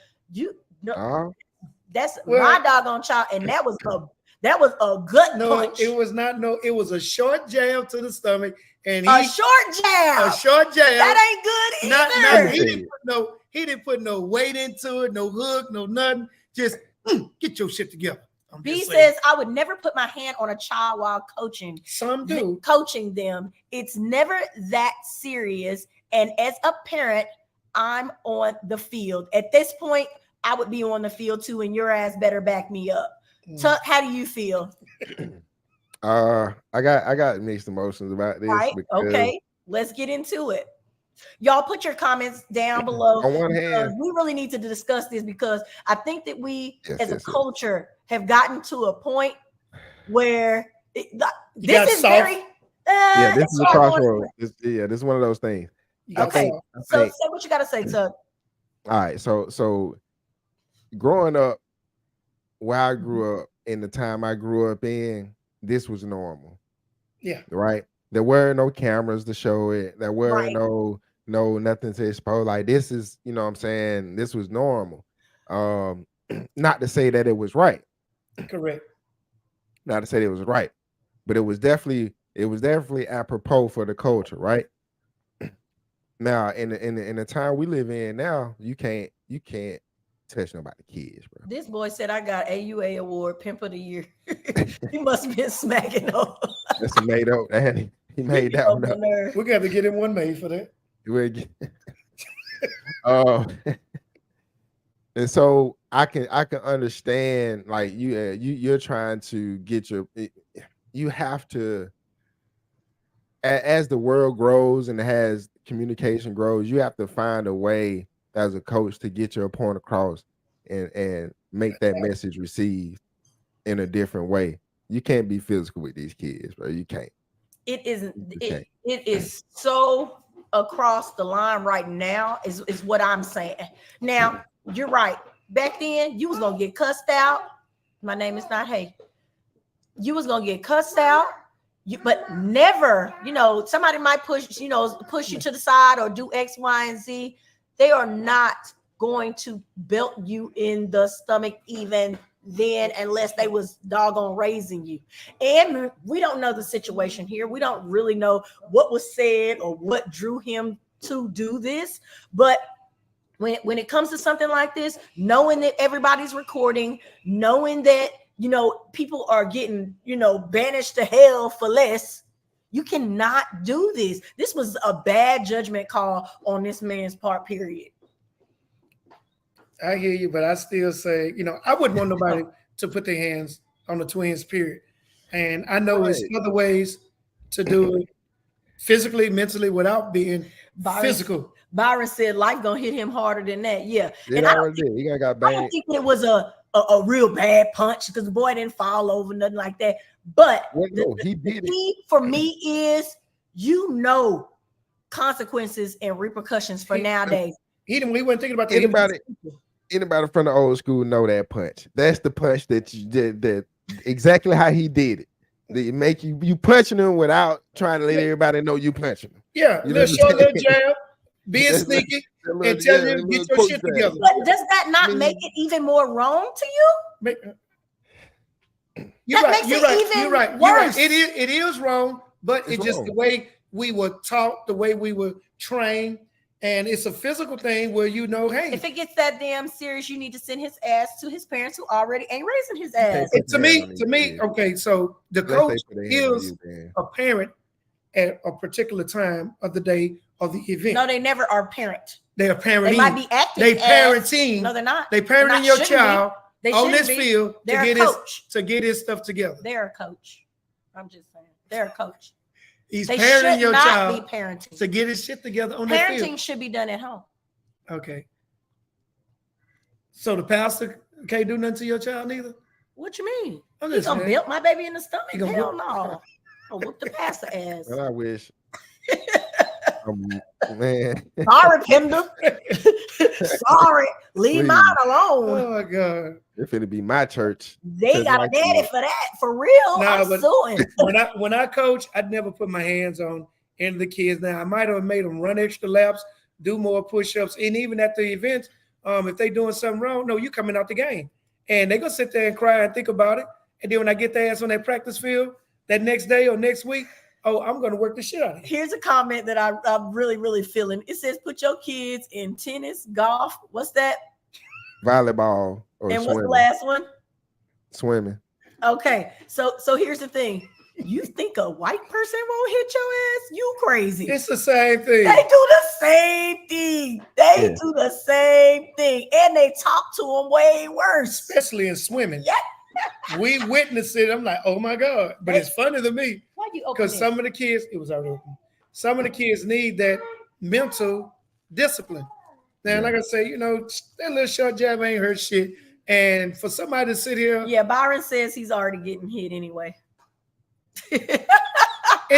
B: That's my doggone child. And that was a gut punch.
D: It was not. It was a short jab to the stomach, and
B: a short jab.
D: A short jab.
B: That ain't good either.
D: He didn't put no weight into it, no hook, no nothing. Just get your shit together.
B: B says, I would never put my hand on a child while coaching.
D: Some do.
B: Coaching them. It's never that serious. And as a parent, I'm on the field. At this point, I would be on the field too, and your ass better back me up. Tuck, how do you feel?
C: I got mixed emotions about this.
B: Right. Okay. Let's get into it. Y'all put your comments down below.
C: On one hand,
B: we really need to discuss this because I think that we as a culture have gotten to a point where this is very
C: this is a crossroad. This is one of those things.
B: Okay. So say what you gotta say, Tuck.
C: All right. So growing up where I grew up in the time I grew up in, this was normal.
D: Yeah.
C: Right. There were no cameras to show it. There were no nothing to expose. Like this is, you know what I'm saying? This was normal. Not to say that it was right.
D: Correct.
C: Not to say it was right, but it was definitely apropos for the culture, right? Now, in the time we live in now, you can't touch nobody's kids, bro.
B: This boy said I got AUA award, Pimp of the Year. He must have been smacking up.
C: That's a made up. He made that one up.
D: We got to get him one made for that.
C: And so I can understand, like you're trying to get you have to, as the world grows and as communication grows, you have to find a way as a coach to get your point across and make that message received in a different way. You can't be physical with these kids, bro. You can't.
B: It isn't. It is so across the line right now. Is what I'm saying. Now you're right. Back then, you was gonna get cussed out. My name is not Hey. You was gonna get cussed out. But never, somebody might push you to the side or do X, Y, and Z. They are not going to belt you in the stomach even then, unless they was doggone raising you. And we don't know the situation here. We don't really know what was said or what drew him to do this. But when it comes to something like this, knowing that everybody's recording, knowing that people are getting, banished to hell for less. You cannot do this. This was a bad judgment call on this man's part, period.
D: I hear you, but I still say, I wouldn't want nobody to put their hands on the twins, period. And I know there's other ways to do it physically, mentally, without being physical.
B: Byron said life gonna hit him harder than that. Yeah.
C: And I don't think
B: it was a real bad punch because the boy didn't fall over, nothing like that. But
C: he did
B: the key for me is consequences and repercussions for nowadays.
D: We weren't thinking about that.
C: Anybody from the old school know that punch. That's the punch that you did, that exactly how he did it. They make you punching him without trying to let everybody know you punching him.
D: Yeah, little jab, being sneaky, and tell you to get your shit together.
B: But does that not make it even more wrong to you?
D: You're right. It is wrong, but it's just the way we were taught, the way we were trained. And it's a physical thing where hey,
B: if it gets that damn serious, you need to send his ass to his parents who already ain't raising his ass.
D: To me, okay, so the coach is a parent at a particular time of the day of the event.
B: No, they never are parent.
D: They are parenting.
B: They might be acting.
D: They parenting.
B: No, they're not.
D: They parenting your child on this field to get his stuff together.
B: They're a coach. I'm just saying. They're a coach.
D: He's parenting your child
B: parenting.
D: to get his shit together on the field.
B: Parenting should be done at home.
D: Okay. So the pastor can't do nothing to your child neither?
B: What you mean? He's gonna build my baby in the stomach? Hell no. I'll whoop the pastor ass.
C: Well, I wish. Man.
B: Sorry, Kendall. Sorry. Leave mine alone.
D: Oh my God.
C: If it'd be my church.
B: They got a daddy for that. For real. I'm suing.
D: when I coach, I'd never put my hands on any of the kids. Now I might have made them run extra laps, do more push-ups, and even at the events, if they doing something wrong, no, you coming out the game. And they're gonna sit there and cry and think about it. And then when I get their ass on that practice field that next day or next week, oh, I'm going to work the shit out of it.
B: Here's a comment that I'm really, really feeling. It says, put your kids in tennis, golf. What's that?
C: Volleyball or
B: And
C: swimming.
B: what's the last one?
C: Swimming.
B: Okay, so here's the thing. You think a white person won't hit your ass? You crazy.
D: It's the same thing.
B: They do the same thing. They do the same thing. And they talk to them way worse.
D: Especially in swimming.
B: Yeah.
D: We witnessed it. I'm like, oh my God. But it's funny to me.
B: Why you open
D: Because
B: it?
D: some of the kids, it was already open. Some of the kids need that mental discipline. Now, like I say, you know, that little short jab ain't hurt shit. And for somebody to sit here.
B: Yeah, Byron says he's already getting hit anyway.
D: And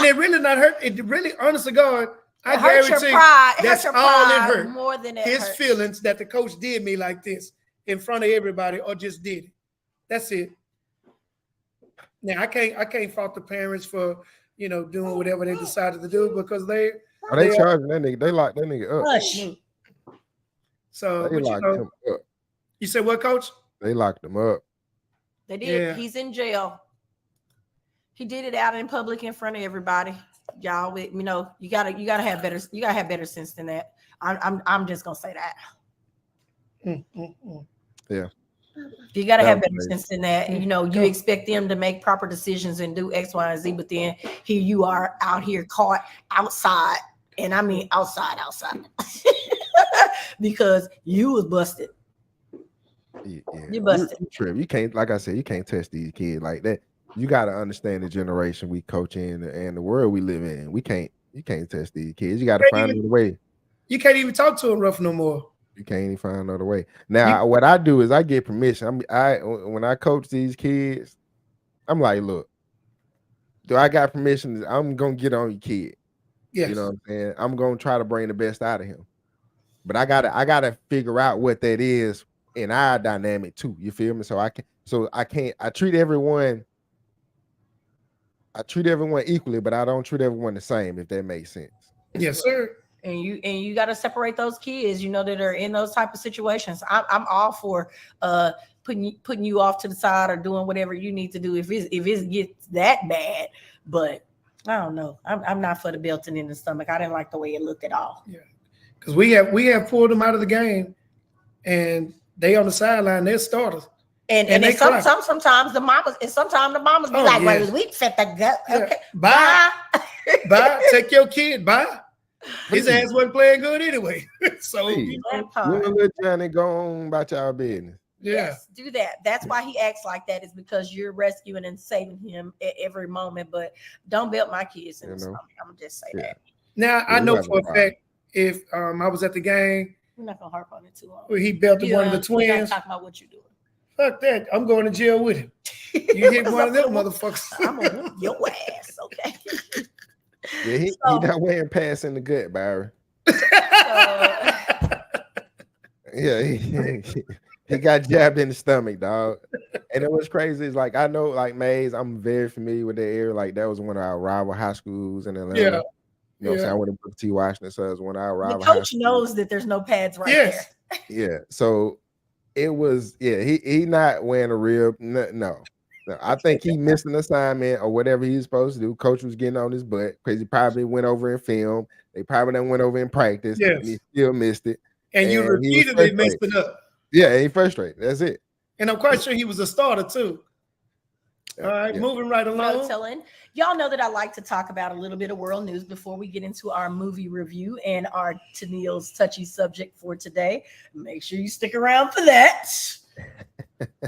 D: it really not hurt. It really, honest to God, I
B: hurt your
D: guarantee
B: pride.
D: that's
B: It hurt your
D: all it
B: pride
D: hurt.
B: more than it
D: His
B: hurts.
D: feelings that the coach did me like this in front of everybody or just did it. That's it. Now I can't fault the parents for, you know, doing whatever they decided to do because they
C: charging that nigga. They locked that nigga up.
B: Hush.
D: So
C: They locked him up.
D: You said what, coach?
C: They locked him up.
B: They did.
D: Yeah.
B: He's in jail. He did it out in public in front of everybody. Y'all, you know, you gotta have better sense than that. I'm just gonna say that.
C: Yeah.
B: You gotta have better
C: crazy.
B: sense than that. You know, you expect them to make proper decisions and do X, Y, and Z, but then here you are out here caught outside, and I mean outside, because you was busted.
C: Yeah.
B: You busted.
C: You trip. You can't, like I said, you can't test these kids like that. You got to understand the generation we coach in and the world we live in. You can't test these kids. You got to find another way.
D: You can't even talk to them rough no more.
C: You can't even find another way. Now, what I do is I get permission. When I coach these kids, I'm like, look, do I got permission? I'm gonna get on your kid.
D: Yes.
C: You know what I'm saying? I'm gonna try to bring the best out of him. But I gotta figure out what that is in our dynamic too. You feel me? I treat everyone equally, but I don't treat everyone the same, if that makes sense.
D: Yes, sir.
B: And you got to separate those kids, you know, that are in those type of situations. I'm all for putting you off to the side or doing whatever you need to do if it gets that bad. But I don't know. I'm not for the belting in the stomach. I didn't like the way it looked at all.
D: Yeah, because we have pulled them out of the game, and they on the sideline. They're starters.
B: And sometimes the mamas be like,
D: yes.
B: well, we set the gut.
D: Yeah.
B: Okay,
D: Bye.
B: bye.
D: Bye. Take your kid. Bye. His ass wasn't playing good anyway. So
C: Please.
B: That part.
C: You and little Johnny go on about y'all business.
D: yeah.
B: Yes, do that. That's why he acts like that, is because you're rescuing and saving him at every moment. But don't belt my kids in the stomach. I'm gonna just say that.
D: Now I know for a fact if I was at the game
B: We're not gonna harp on it too long.
D: where he belted one of the
B: We're not
D: twins,
B: talking about what you're doing.
D: fuck that. I'm going to jail with him. You hit one of them motherfuckers.
B: I'm gonna whoop your ass, okay?
C: Yeah, he not wearing pass in the gut, Byron. Yeah, he got jabbed in the stomach, dog. And it was crazy. It's like, I know, like Mays, I'm very familiar with that area. Like, that was one of our rival high schools in Atlanta.
D: Yeah.
C: You know what I'm saying? I went to Booker T. Washington, so it was one of our rival
B: The
C: high
B: coach
C: schools.
B: knows that there's no pads right
D: Yes.
B: there.
C: Yeah. So it was, he not wearing a rib. No. I think he missed an assignment or whatever he was supposed to do. Coach was getting on his butt because he probably went over in film. They probably done went over in practice.
D: Yes.
C: And he still missed it.
D: And you
C: And he was
D: repeatedly messed
C: frustrated.
D: it up.
C: Yeah, he frustrated. That's it.
D: And I'm quite sure he was a starter too. All right, moving right
B: No
D: along.
B: telling. Y'all know that I like to talk about a little bit of world news before we get into our movie review and our Tennille's touchy subject for today. Make sure you stick around for that.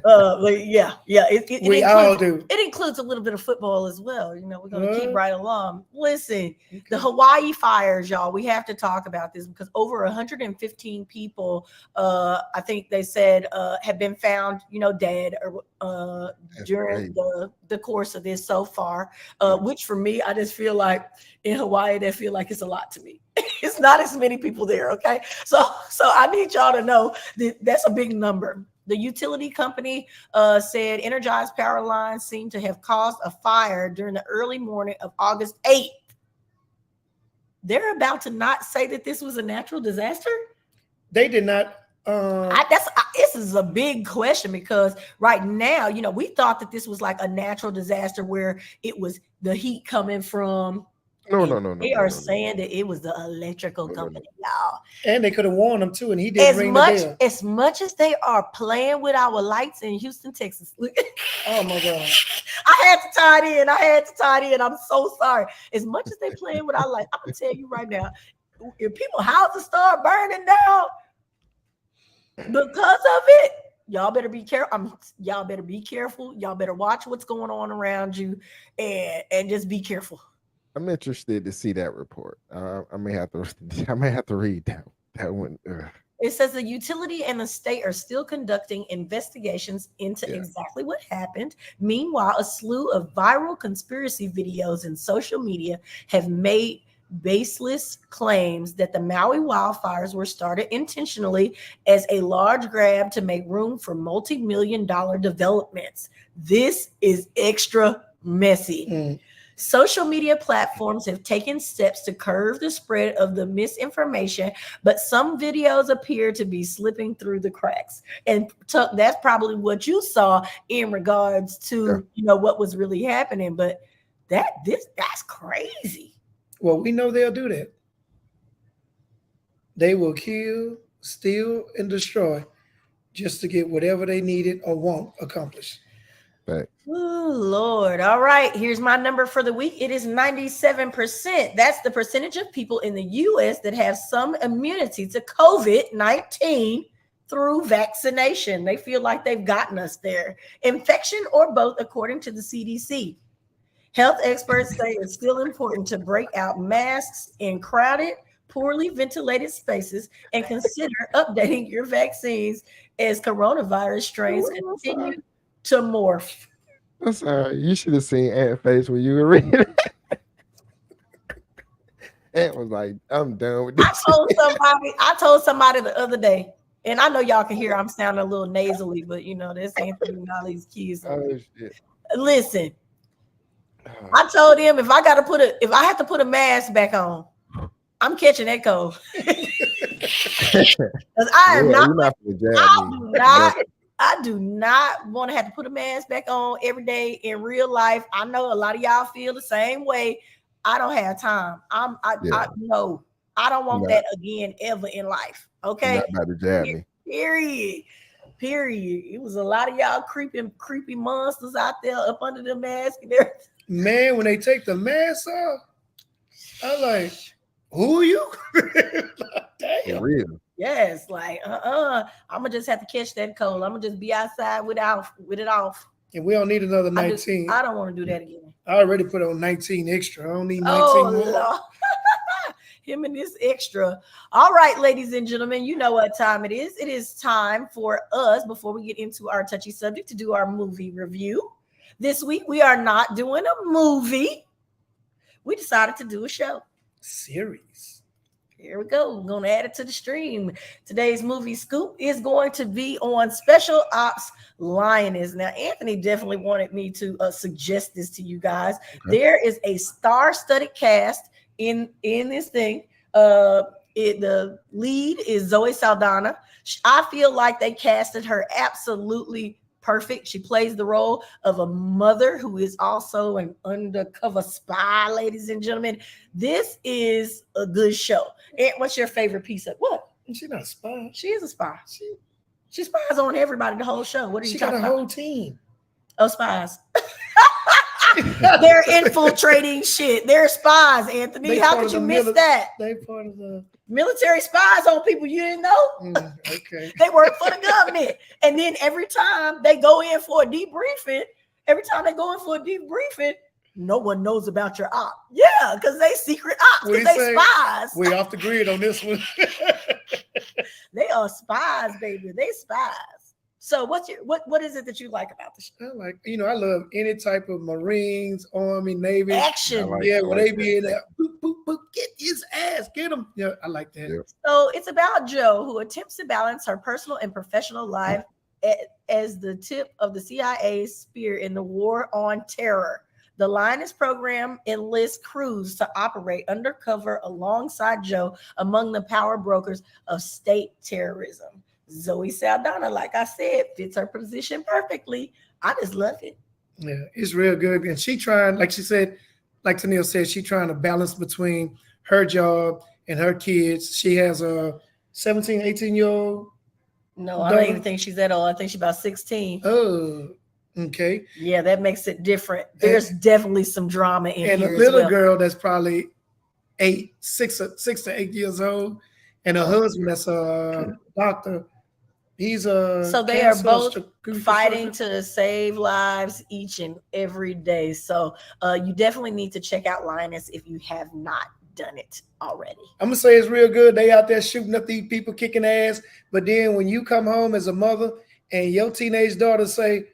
B: But yeah.
D: We all do.
B: It includes a little bit of football as well. You know, we're gonna keep
D: What?
B: right along. Listen,
D: Okay.
B: the Hawaii fires, y'all. We have to talk about this because over 115 people, I think they said, have been found, dead or
C: That's
B: during
C: crazy.
B: the course of this so far. Which for me, I just feel like in Hawaii, they feel like it's a lot to me. It's not as many people there. Okay, so I need y'all to know that that's a big number. The utility company said energized power lines seem to have caused a fire during the early morning of August 8th. They're about to not say that this was a natural disaster?
D: They did not.
B: This is a big question because right now, we thought that this was like a natural disaster where it was the heat coming from.
C: No.
B: They are saying that it was the electrical company, y'all.
D: And they could have warned them too, and he didn't ring the bell.
B: As much as they are playing with our lights in Houston, Texas.
D: Oh my God.
B: I had to tie it in. I'm so sorry. As much as they playing with our lights, I'm gonna tell you right now, if people's houses start burning down because of it, y'all better be careful. Y'all better be careful. Y'all better watch what's going on around you and just be careful.
C: I'm interested to see that report. I may have to read that one.
B: It says the utility and the state are still conducting investigations into exactly what happened. Meanwhile, a slew of viral conspiracy videos in social media have made baseless claims that the Maui wildfires were started intentionally as a large grab to make room for multi-million-dollar developments. This is extra messy. Social media platforms have taken steps to curb the spread of the misinformation, but some videos appear to be slipping through the cracks. And that's probably what you saw in regards to what was really happening. But that's crazy.
D: Well, we know they'll do that. They will kill, steal, and destroy just to get whatever they needed or want accomplished.
C: Thanks.
B: Oh, Lord. All right. Here's my number for the week. It is 97%. That's the percentage of people in the U.S. that have some immunity to COVID-19 through vaccination. They feel like they've gotten us there. Infection or both, according to the CDC. Health experts say it's still important to break out masks in crowded, poorly ventilated spaces and consider updating your vaccines as coronavirus strains continue to morph.
C: I'm sorry. You should have seen Ant's face when you were reading it. Ant was like, I'm done with this.
B: I told somebody the other day, and I know y'all can hear I'm sounding a little nasally, but this Anthony and all these kids.
C: Oh, shit.
B: Listen, I told him if I have to put a mask back on, I'm catching that cold. I do not want to have to put a mask back on every day in real life. I know a lot of y'all feel the same way. I don't have time. I know I don't want that again ever in life. Okay.
C: Not about to jab me.
B: Period. It was a lot of y'all creepy monsters out there up under the mask and everything.
D: Man, when they take the mask off, I'm like, who are you?
C: Damn. For real.
B: Yes, like I'm gonna just have to catch that cold. I'm gonna just be outside with it off.
D: And we don't need another 19.
B: I don't want to do that again.
D: I already put on 19 extra. I don't need 19 more.
B: Lord. Him and this extra. All right, ladies and gentlemen, you know what time it is. It is time for us, before we get into our touchy subject, to do our movie review. This week, we are not doing a movie. We decided to do a show.
D: Series.
B: Here we go. We're going to add it to the stream. Today's movie scoop is going to be on Special Ops Lioness. Now, Anthony definitely wanted me to suggest this to you guys. Okay. There is a star-studded cast in this thing. The lead is Zoe Saldana. I feel like they casted her absolutely perfect. She plays the role of a mother who is also an undercover spy, ladies and gentlemen. This is a good show. And what's your favorite piece of what?
D: She's not a spy.
B: She is a spy. She spies on everybody the whole show. What are you talking about?
D: She got a whole team
B: of spies. They're infiltrating shit. They're spies, Anthony. How could you miss that?
D: They part of the
B: military spies on people you didn't know.
D: Okay.
B: They work for the government. And then every time they go in for a debriefing, no one knows about your op. Yeah, because they secret ops, because they spies.
D: We off the grid on this one.
B: They are spies, baby. They spies. So what is it that you like about the show?
D: I love any type of Marines, Army, Navy.
B: Action.
D: When they be in there, boop, boop, boop, get his ass, get him. Yeah, I like that. Yeah.
B: So it's about Jo, who attempts to balance her personal and professional life as the tip of the CIA's spear in the war on terror. The Lioness program enlists crews to operate undercover alongside Jo among the power brokers of state terrorism. Zoe Saldana, like I said, fits her position perfectly. I just love it.
D: Yeah, it's real good. And she trying, like she said, like Tennille said, she trying to balance between her job and her kids. She has a 17, 18-year-old.
B: No, I don't even think she's that old. I think she's about 16.
D: Oh, okay.
B: Yeah, that makes it different. There's definitely some drama in here.
D: And a little girl that's probably 6 to 8 years old. And her husband that's a doctor. He's a
B: so they are both fighting to save lives each and every day. So you definitely need to check out Lioness if you have not done it already.
D: I'm gonna say it's real good. They out there shooting up these people, kicking ass. But then when you come home as a mother and your teenage daughter say,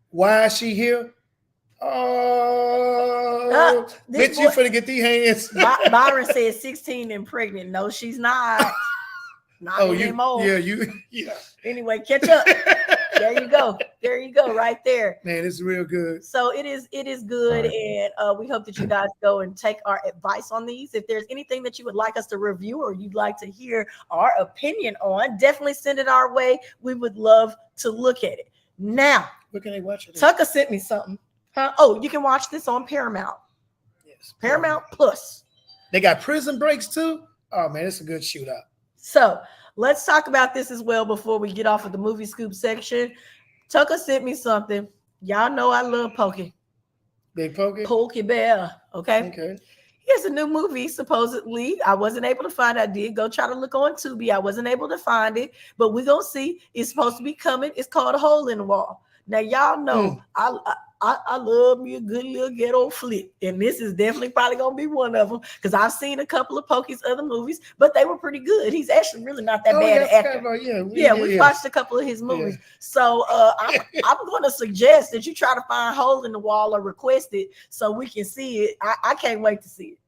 D: "Why is she here?" Oh, bitch, you finna get these hands.
B: Byron said 16 and pregnant. No, she's not. Not anymore.
D: Yeah.
B: Anyway, catch up. There you go. There you go. Right there.
D: Man, it's real good.
B: So it is good. And we hope that you guys go and take our advice on these. If there's anything that you would like us to review or you'd like to hear our opinion on, definitely send it our way. We would love to look at it. Now,
D: where can they watch it?
B: Tucker sent me something. Oh, you can watch this on Paramount.
D: Yes.
B: Paramount Plus.
D: They got Prison Breaks too. Oh man, it's a good shootout.
B: So let's talk about this as well before we get off of the movie scoop section. Tucker sent me something. Y'all know I love Pokey.
D: Big Pokey?
B: Pokey Bear. Okay.
D: Okay.
B: Here's a new movie, supposedly. I wasn't able to find it. I did go try to look on Tubi. I wasn't able to find it, but we're going to see. It's supposed to be coming. It's called A Hole in the Wall. Now, y'all know I love me a good little ghetto flick, and this is definitely probably going to be one of them because I've seen a couple of Pokey's other movies, but they were pretty good. He's actually really not that bad an actor. We watched a couple of his movies. Yeah. So I'm going to suggest that you try to find Hole in the Wall or request it so we can see it. I can't wait to see it.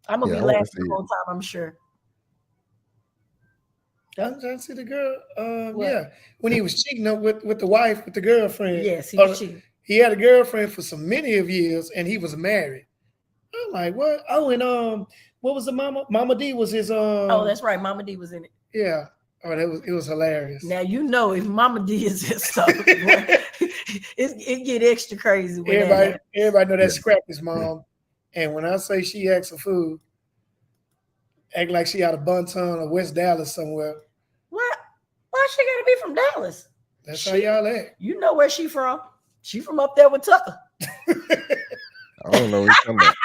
B: I'm going to be laughing the whole time, I'm sure.
D: I'm trying to see the girl. When he was cheating up with the wife, with the girlfriend.
B: Yes, he was cheating.
D: He had a girlfriend for so many of years, and he was married. I'm like, what? Oh, and what was the Mama? Mama D was his.
B: Oh, that's right. Mama D was in it.
D: Yeah. Oh, it was hilarious.
B: Now you know if Mama D is his stuff, it get extra crazy.
D: Everybody know that Scrappy's mom, and when I say she acts for food, act like she out of Bunton or West Dallas somewhere.
B: What? Why she gotta be from Dallas?
D: That's how y'all act.
B: You know where she from? She from up there with Tucker.
C: I don't know what you're talking about.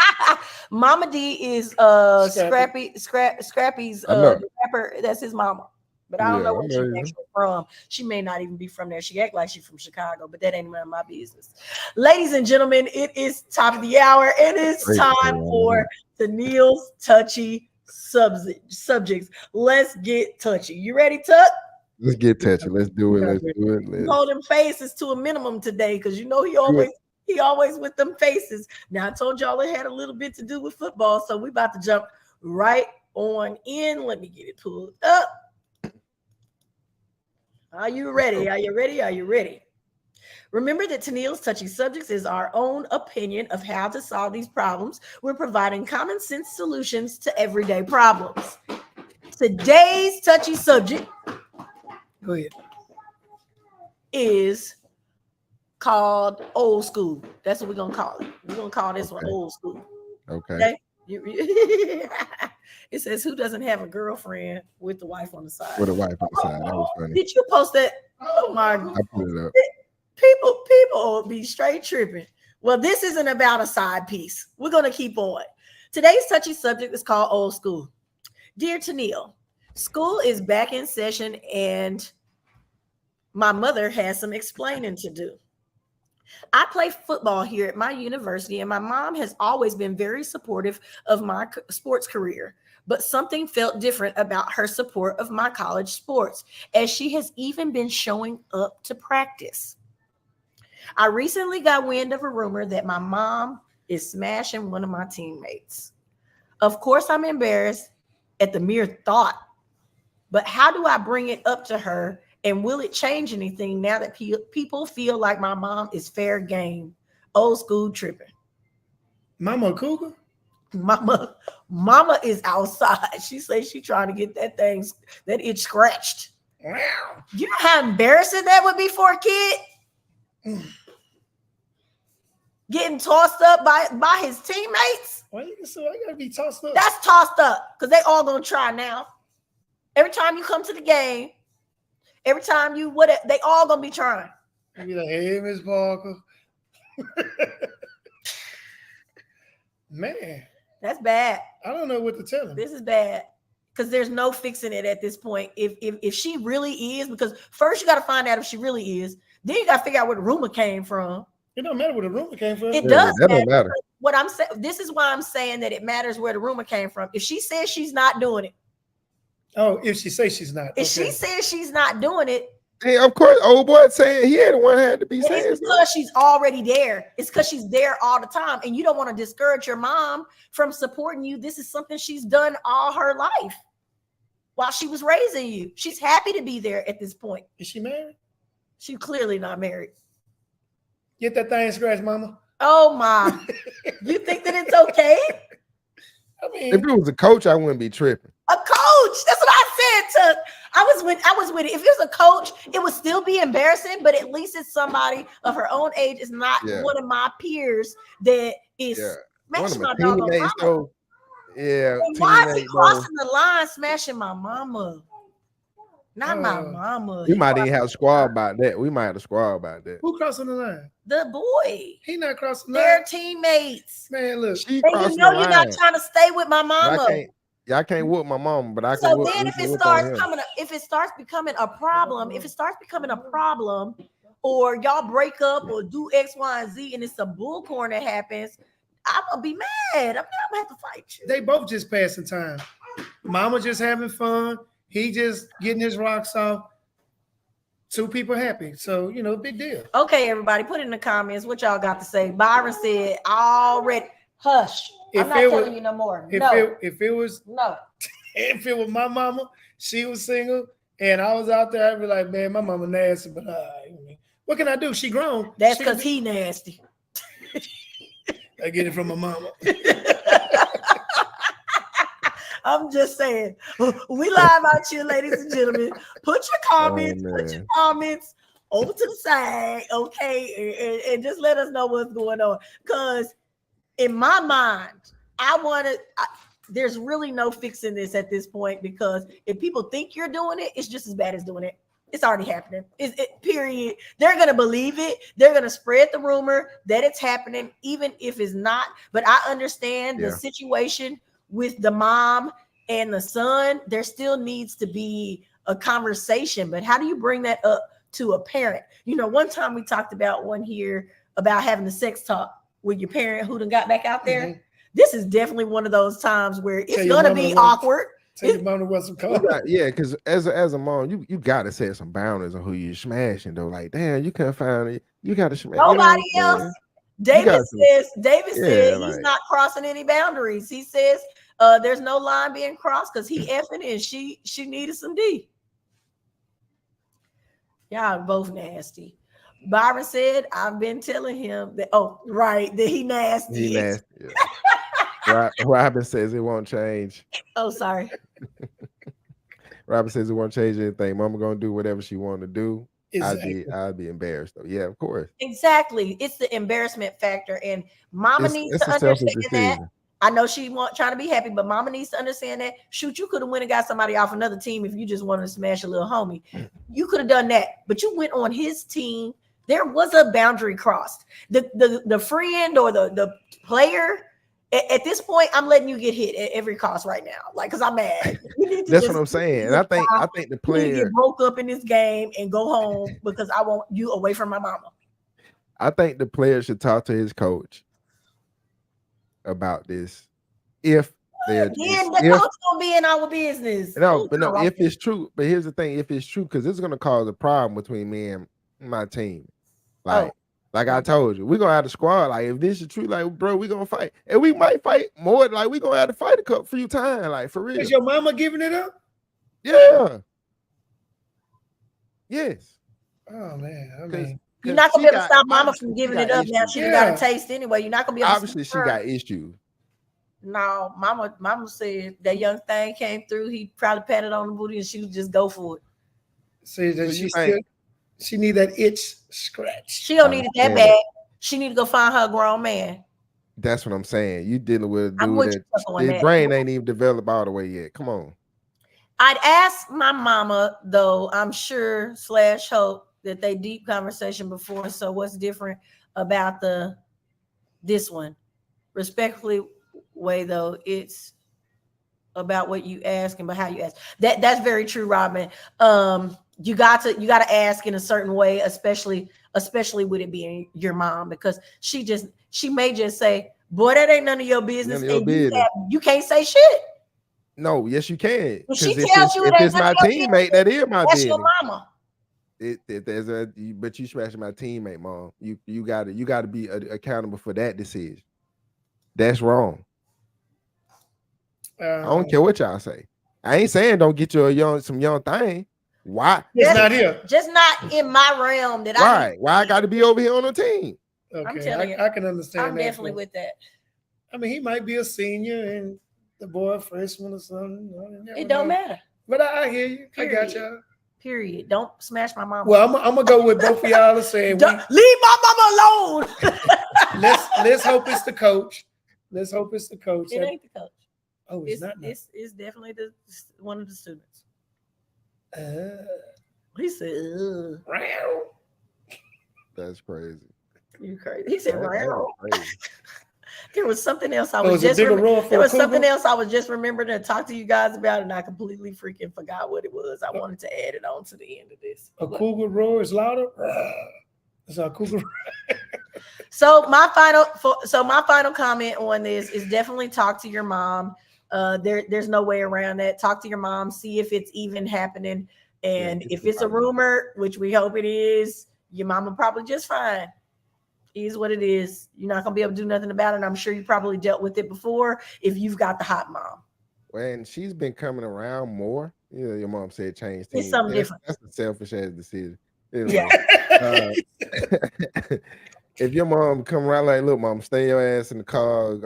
B: Mama D is Scrappy's rapper. That's his mama. But I don't know where she's actually from. She may not even be from there. She act like she's from Chicago, but that ain't none of my business. Ladies and gentlemen, it is top of the hour. It is time for Tennille's Touchy Subjects. Let's get touchy. You ready, Tuck?
C: Let's get touchy. Let's do it.
B: Hold them faces to a minimum today, because you know he always with them faces. Now I told y'all it had a little bit to do with football, so we about to jump right on in. Let me get it pulled up. Are you ready? Are you ready? Are you ready? Remember that Tennille's Touchy Subjects is our own opinion of how to solve these problems. We're providing common sense solutions to everyday problems. Today's touchy subject is called old school. That's what we're going to call it. We're going to call this one old school.
C: Okay?
B: It says, who doesn't have a girlfriend with the wife on the side?
C: With a wife on the side. That was funny.
B: Did you post that? Oh my God.
C: I put it up.
B: People be straight tripping. Well, this isn't about a side piece. We're going to keep on. Today's touchy subject is called old school. Dear Tennille, school is back in session and my mother has some explaining to do. I play football here at my university, and my mom has always been very supportive of my sports career. But something felt different about her support of my college sports, as she has even been showing up to practice. I recently got wind of a rumor that my mom is smashing one of my teammates. Of course, I'm embarrassed at the mere thought, but how do I bring it up to her? And will it change anything now that people feel like my mom is fair game? Old school tripping.
D: Mama Cougar?
B: Mama is outside. She says she's trying to get that itch scratched. You know how embarrassing that would be for a kid? Getting tossed up by his teammates.
D: Why you gotta be tossed up?
B: That's tossed up because they all gonna try now. Every time you come to the game, every time you they all gonna be trying.
D: You be like, hey, Miss Parker. Man,
B: that's bad.
D: I don't know what to tell him.
B: This is bad because there's no fixing it at this point. If she really is, because first you got to find out if she really is. Then you got to figure out where the rumor came from.
D: It don't matter where the rumor came from.
B: It does
C: that don't matter.
B: What I'm saying, this is why I'm saying that it matters where the rumor came from. If she says she's not doing it.
D: Oh, if she says she's not.
B: If she says she's not doing it.
C: Hey, of course, old boy saying he ain't the one had to be saying.
B: It's because she's already there. It's because she's there all the time. And you don't want to discourage your mom from supporting you. This is something she's done all her life while she was raising you. She's happy to be there at this point.
D: Is she married?
B: She's clearly not married.
D: Get that thing scratched, mama.
B: Oh my. You think that it's okay?
D: I mean,
C: if it was a coach, I wouldn't be tripping.
B: A coach. That's what I said. I was with it. If it was a coach, it would still be embarrassing, but at least it's somebody of her own age. It's not one of my peers that is smashing my teammates.
C: Yeah.
B: Why is he crossing the line, smashing my mama? Not my mama.
C: We might even have a squad about that. We might have a squad about that.
D: Who crossing the line?
B: The boy.
D: He not crossing the line.
B: Their teammates.
D: Man, look.
B: You know you're not trying to stay with my mama.
C: I can't whoop my mama, but I can.
B: So then, if it starts becoming a problem, or y'all break up or do X, Y, and Z, and it's a bullcorn that happens, I'm gonna be mad. I'm gonna have to fight you.
D: They both just passing time. Mama just having fun. He just getting his rocks off. Two people happy. So, big deal.
B: Okay, everybody, put it in the comments what y'all got to say. Byron said, already, hush. I'm not telling you no more.
D: If it was my mama, she was single, and I was out there, I'd be like, man, my mama nasty, but what can I do? She grown.
B: That's because he nasty.
D: I get it from my mama.
B: I'm just saying, we live out here, ladies and gentlemen. Put your comments over to the side, okay, and just let us know what's going on. Because in my mind, there's really no fixing this at this point, because if people think you're doing it, it's just as bad as doing it. It's already happening. Period. They're going to believe it. They're going to spread the rumor that it's happening, even if it's not. But I understand the situation with the mom and the son. There still needs to be a conversation. But how do you bring that up to a parent? One time we talked about one here about having the sex talk with your parent who done got back out there. Mm-hmm. This is definitely one of those times where it's going to be awkward.
D: Tell your mom to wear some color.
C: Yeah, because as a mom, you got to set some boundaries on who you're smashing, though. Like, damn, you can't find it. You got to smash.
B: Nobody else. David said he's not crossing any boundaries. He says there's no line being crossed because he effing and she needed some D. Y'all both nasty. Byron said, I've been telling him that, that he nasty.
C: He nasty. Yeah. Robin says it won't change.
B: Oh, sorry.
C: Robin says it won't change anything. Mama gonna do whatever she want to do. Exactly. I'd be embarrassed though. Yeah, of course.
B: Exactly. It's the embarrassment factor, and Mama needs to understand that. I know she trying to be happy, but Mama needs to understand that. Shoot, you could have went and got somebody off another team if you just wanted to smash a little homie. You could have done that, but you went on his team. There was a boundary crossed. The friend or the player. At this point, I'm letting you get hit at every cost right now, because I'm mad.
C: That's what I'm saying. And I think the player
B: get broke up in this game and go home because I want you away from my mama.
C: I think the player should talk to his coach about this. If they're
B: coach gonna be in our business.
C: If it's true. But here's the thing: if it's true, because it's gonna cause a problem between me and my team, Like I told you, we're gonna have a squad. Like, if this is true, like, bro, we're gonna fight. And we might fight more. Like, we're gonna have to fight a few times, like, for real.
D: Is your mama giving it up?
C: Yeah. Yes.
D: Oh man.
B: You're not gonna be able to stop mama from giving it up now. She got a taste anyway. You're not gonna be able to.
C: Obviously, she got issues.
B: No, mama said that young thing came through. He probably patted on the booty and she would just go for it.
D: See that
C: So
D: she need that itch scratch.
B: She don't need it that bad. She need to go find her grown man.
C: That's what I'm saying. You dealing with a
B: I'm
C: dude
B: with
C: that
B: you on
C: his
B: that.
C: brain ain't even developed all the way yet. Come on.
B: I'd ask my mama, though, I'm sure / hope that they deep conversation before. So what's different about this one? Respectfully, way though, it's about what you ask and about how you ask. That's very true, Robin. You got to ask in a certain way, especially with it being your mom, because she may just say, boy, that ain't none of your business.
C: None of your business.
B: You can't say shit.
C: No, yes, you can.
B: If she
C: Because
B: tells you
C: if it's my teammate, that is my
B: that's
C: business.
B: your mama.
C: But you smashing my teammate, mom. You gotta be accountable for that decision. That's wrong. I don't care what y'all say. I ain't saying don't get you some young thing. Why?
D: It's not here.
B: Just not in my realm.
C: Why I got to be over here on the team?
D: Okay,
B: I'm telling you,
D: I can understand.
B: I'm definitely with that.
D: I mean, he might be a senior and the boy a freshman or something.
B: It don't matter.
D: But I hear you.
B: Period.
D: I got y'all.
B: Period. Don't smash my mama.
D: Well, I'm gonna go with both of y'all and saying
B: leave my mama alone.
D: let's hope it's the coach. Let's hope it's the coach.
B: It ain't the coach.
D: Oh, it's not.
B: It's definitely one of the students. He said,
C: That's crazy.
B: You crazy. He said,
C: crazy.
B: There was something else I was just remembering to talk to you guys about, and I completely freaking forgot what it was. I wanted to add it on to the end of this.
D: A cougar roar is louder. It's a cougar.
B: So my final comment on this is definitely talk to your mom. There's no way around that. Talk to your mom, see if it's even happening. And if it's a rumor, which we hope it is, your mama probably just fine. It is what it is. You're not gonna be able to do nothing about it. I'm sure you probably dealt with it before if you've got the hot mom.
C: When she's been coming around more, your mom said change things.
B: It's something different.
C: That's a selfish ass decision.
B: Yeah.
C: If your mom come around like, look, mom, stay your ass in the car,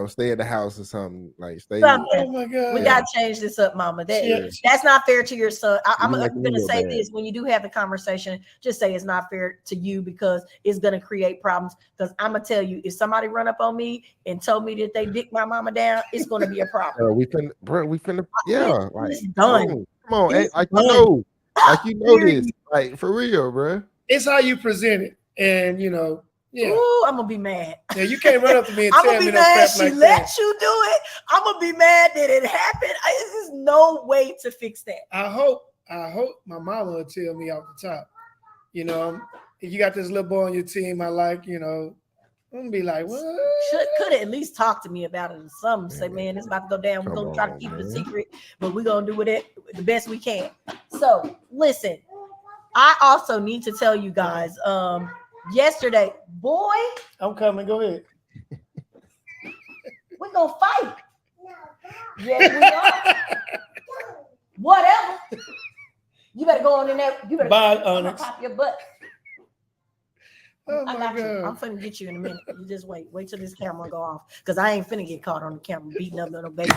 C: stay at the house or something. Like stay.
D: Oh my God.
B: We gotta change this up, mama. That's not fair to your son. I'm gonna say this when you do have the conversation, just say it's not fair to you because it's gonna create problems. Because I'm gonna tell you, if somebody run up on me and told me that they dick my mama down, it's gonna be a problem.
C: We finna, like
B: it's done.
C: Come on,
B: it's
C: like you know this, like for real, bro.
D: It's how you present it. And
B: Ooh, I'm gonna be mad.
D: Yeah, you can't run up to me and
B: I'm
D: tell
B: gonna
D: me
B: be mad she
D: like
B: let
D: that.
B: you do it. I'm gonna be mad that it happened. There's no way to fix that.
D: I hope my mama will tell me off the top. If you got this little boy on your team, I like, I'm gonna be like, what?
B: Could at least talk to me about it or something. Say, man, it's about to go down. We're gonna try to keep it a secret, but we're gonna do it the best we can. So listen, I also need to tell you guys, yesterday, boy,
D: I'm coming. Go ahead.
B: We're gonna fight. Yes, we are. Whatever. You better go on in there. You better pop your butt.
D: Oh
B: I got
D: God.
B: you. I'm finna get you in a minute. You just wait till this camera go off, because I ain't finna get caught on the camera beating up little baby.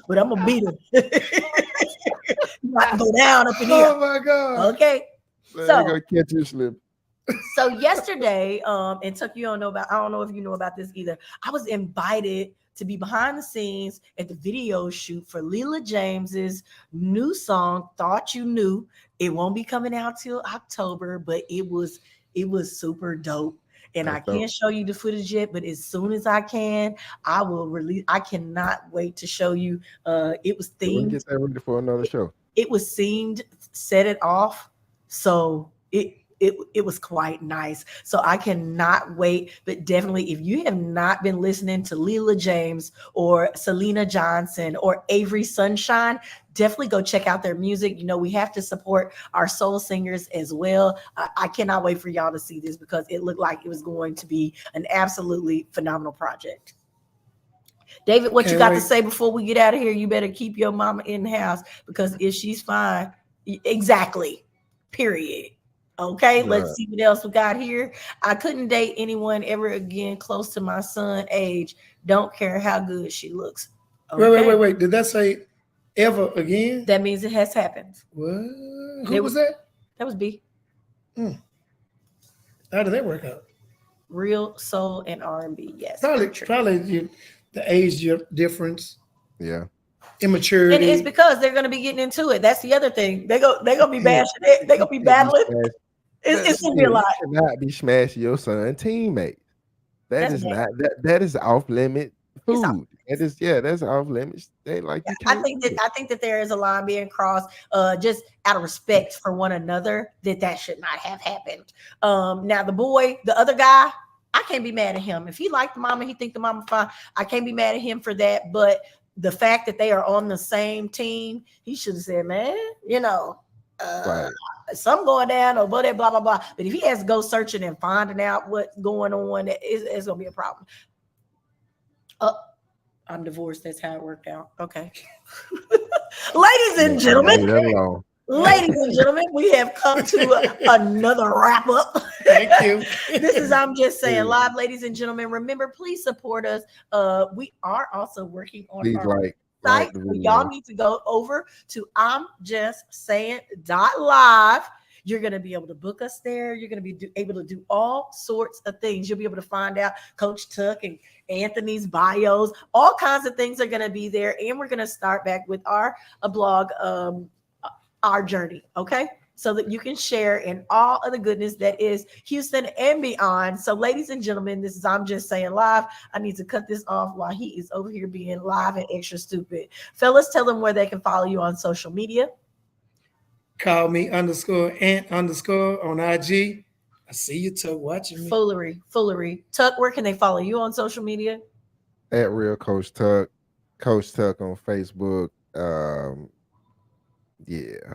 B: But I'm gonna beat him. You got to go down up in here.
D: Oh my God.
B: Okay.
C: So gonna catch you slip.
B: So yesterday, and Tuck, I don't know if you know about this either. I was invited to be behind the scenes at the video shoot for Leela James's new song, Thought You Knew. It won't be coming out till October, but it was super dope. And I can't show you the footage yet, but as soon as I can, I will release. I cannot wait to show you. It was themed.
C: Get that ready for another show.
B: It was themed, set it off. So it was quite nice. So I cannot wait. But definitely, if you have not been listening to Leela James or Selena Johnson or Avery Sunshine, definitely go check out their music. We have to support our soul singers as well. I cannot wait for y'all to see this because it looked like it was going to be an absolutely phenomenal project. David, what you got to say before we get out of here? You better keep your mama in the house, because if she's fine, exactly, period. Okay, let's see what else we got here. I couldn't date anyone ever again close to my son's age. Don't care how good she looks. Okay?
D: Wait. Did that say Ever again?
B: That means it has happened.
D: What? Who was that?
B: That was B.
D: How did that work out?
B: Real soul and R&B. Yes.
D: Probably the age difference.
C: Yeah.
D: Immaturity.
B: And it's because they're going to be getting into it. That's the other thing. They're going to be bashing it. They're going to be battling. It's going to be a lot.
C: You should not be smashing your son teammate. That is off limit food. That's off limits. They like.
B: I think that there is a line being crossed, just out of respect for one another. That should not have happened. Now the other guy, I can't be mad at him if he liked the mama. He think the mama fine. I can't be mad at him for that. But the fact that they are on the same team, he should have said, man, right. Something going down or blah, blah, blah, blah. But if he has to go searching and finding out what's going on, it's going to be a problem. I'm divorced. That's how it worked out. Okay. Ladies and gentlemen, we have come to another wrap up.
D: Thank you.
B: This is I'm Just Saying Live, ladies and gentlemen. Remember, please support us. We are also working on our site. Y'all need to go over to I'm Just Saying.live. You're going to be able to book us there. You're going to be able to do all sorts of things. You'll be able to find out Coach Tuck and Anthony's bios. All kinds of things are going to be there. And we're going to start back with our blog, Our Journey, okay? So that you can share in all of the goodness that is Houston and beyond. So ladies and gentlemen, this is I'm Just Saying Live. I need to cut this off while he is over here being live and extra stupid. Fellas, tell them where they can follow you on social media.
D: Call me _Ant_ on IG. I see you, Tuck, watching me.
B: Foolery. Tuck, where can they follow you on social media?
C: At Real Coach Tuck. Coach Tuck on Facebook. Yeah.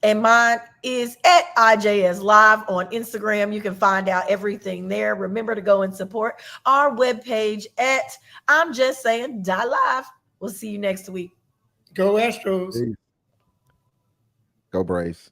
B: And mine is at IJS Live on Instagram. You can find out everything there. Remember to go and support our webpage at I'm Just Saying.live. We'll see you next week.
D: Go Astros.
C: Go Braves.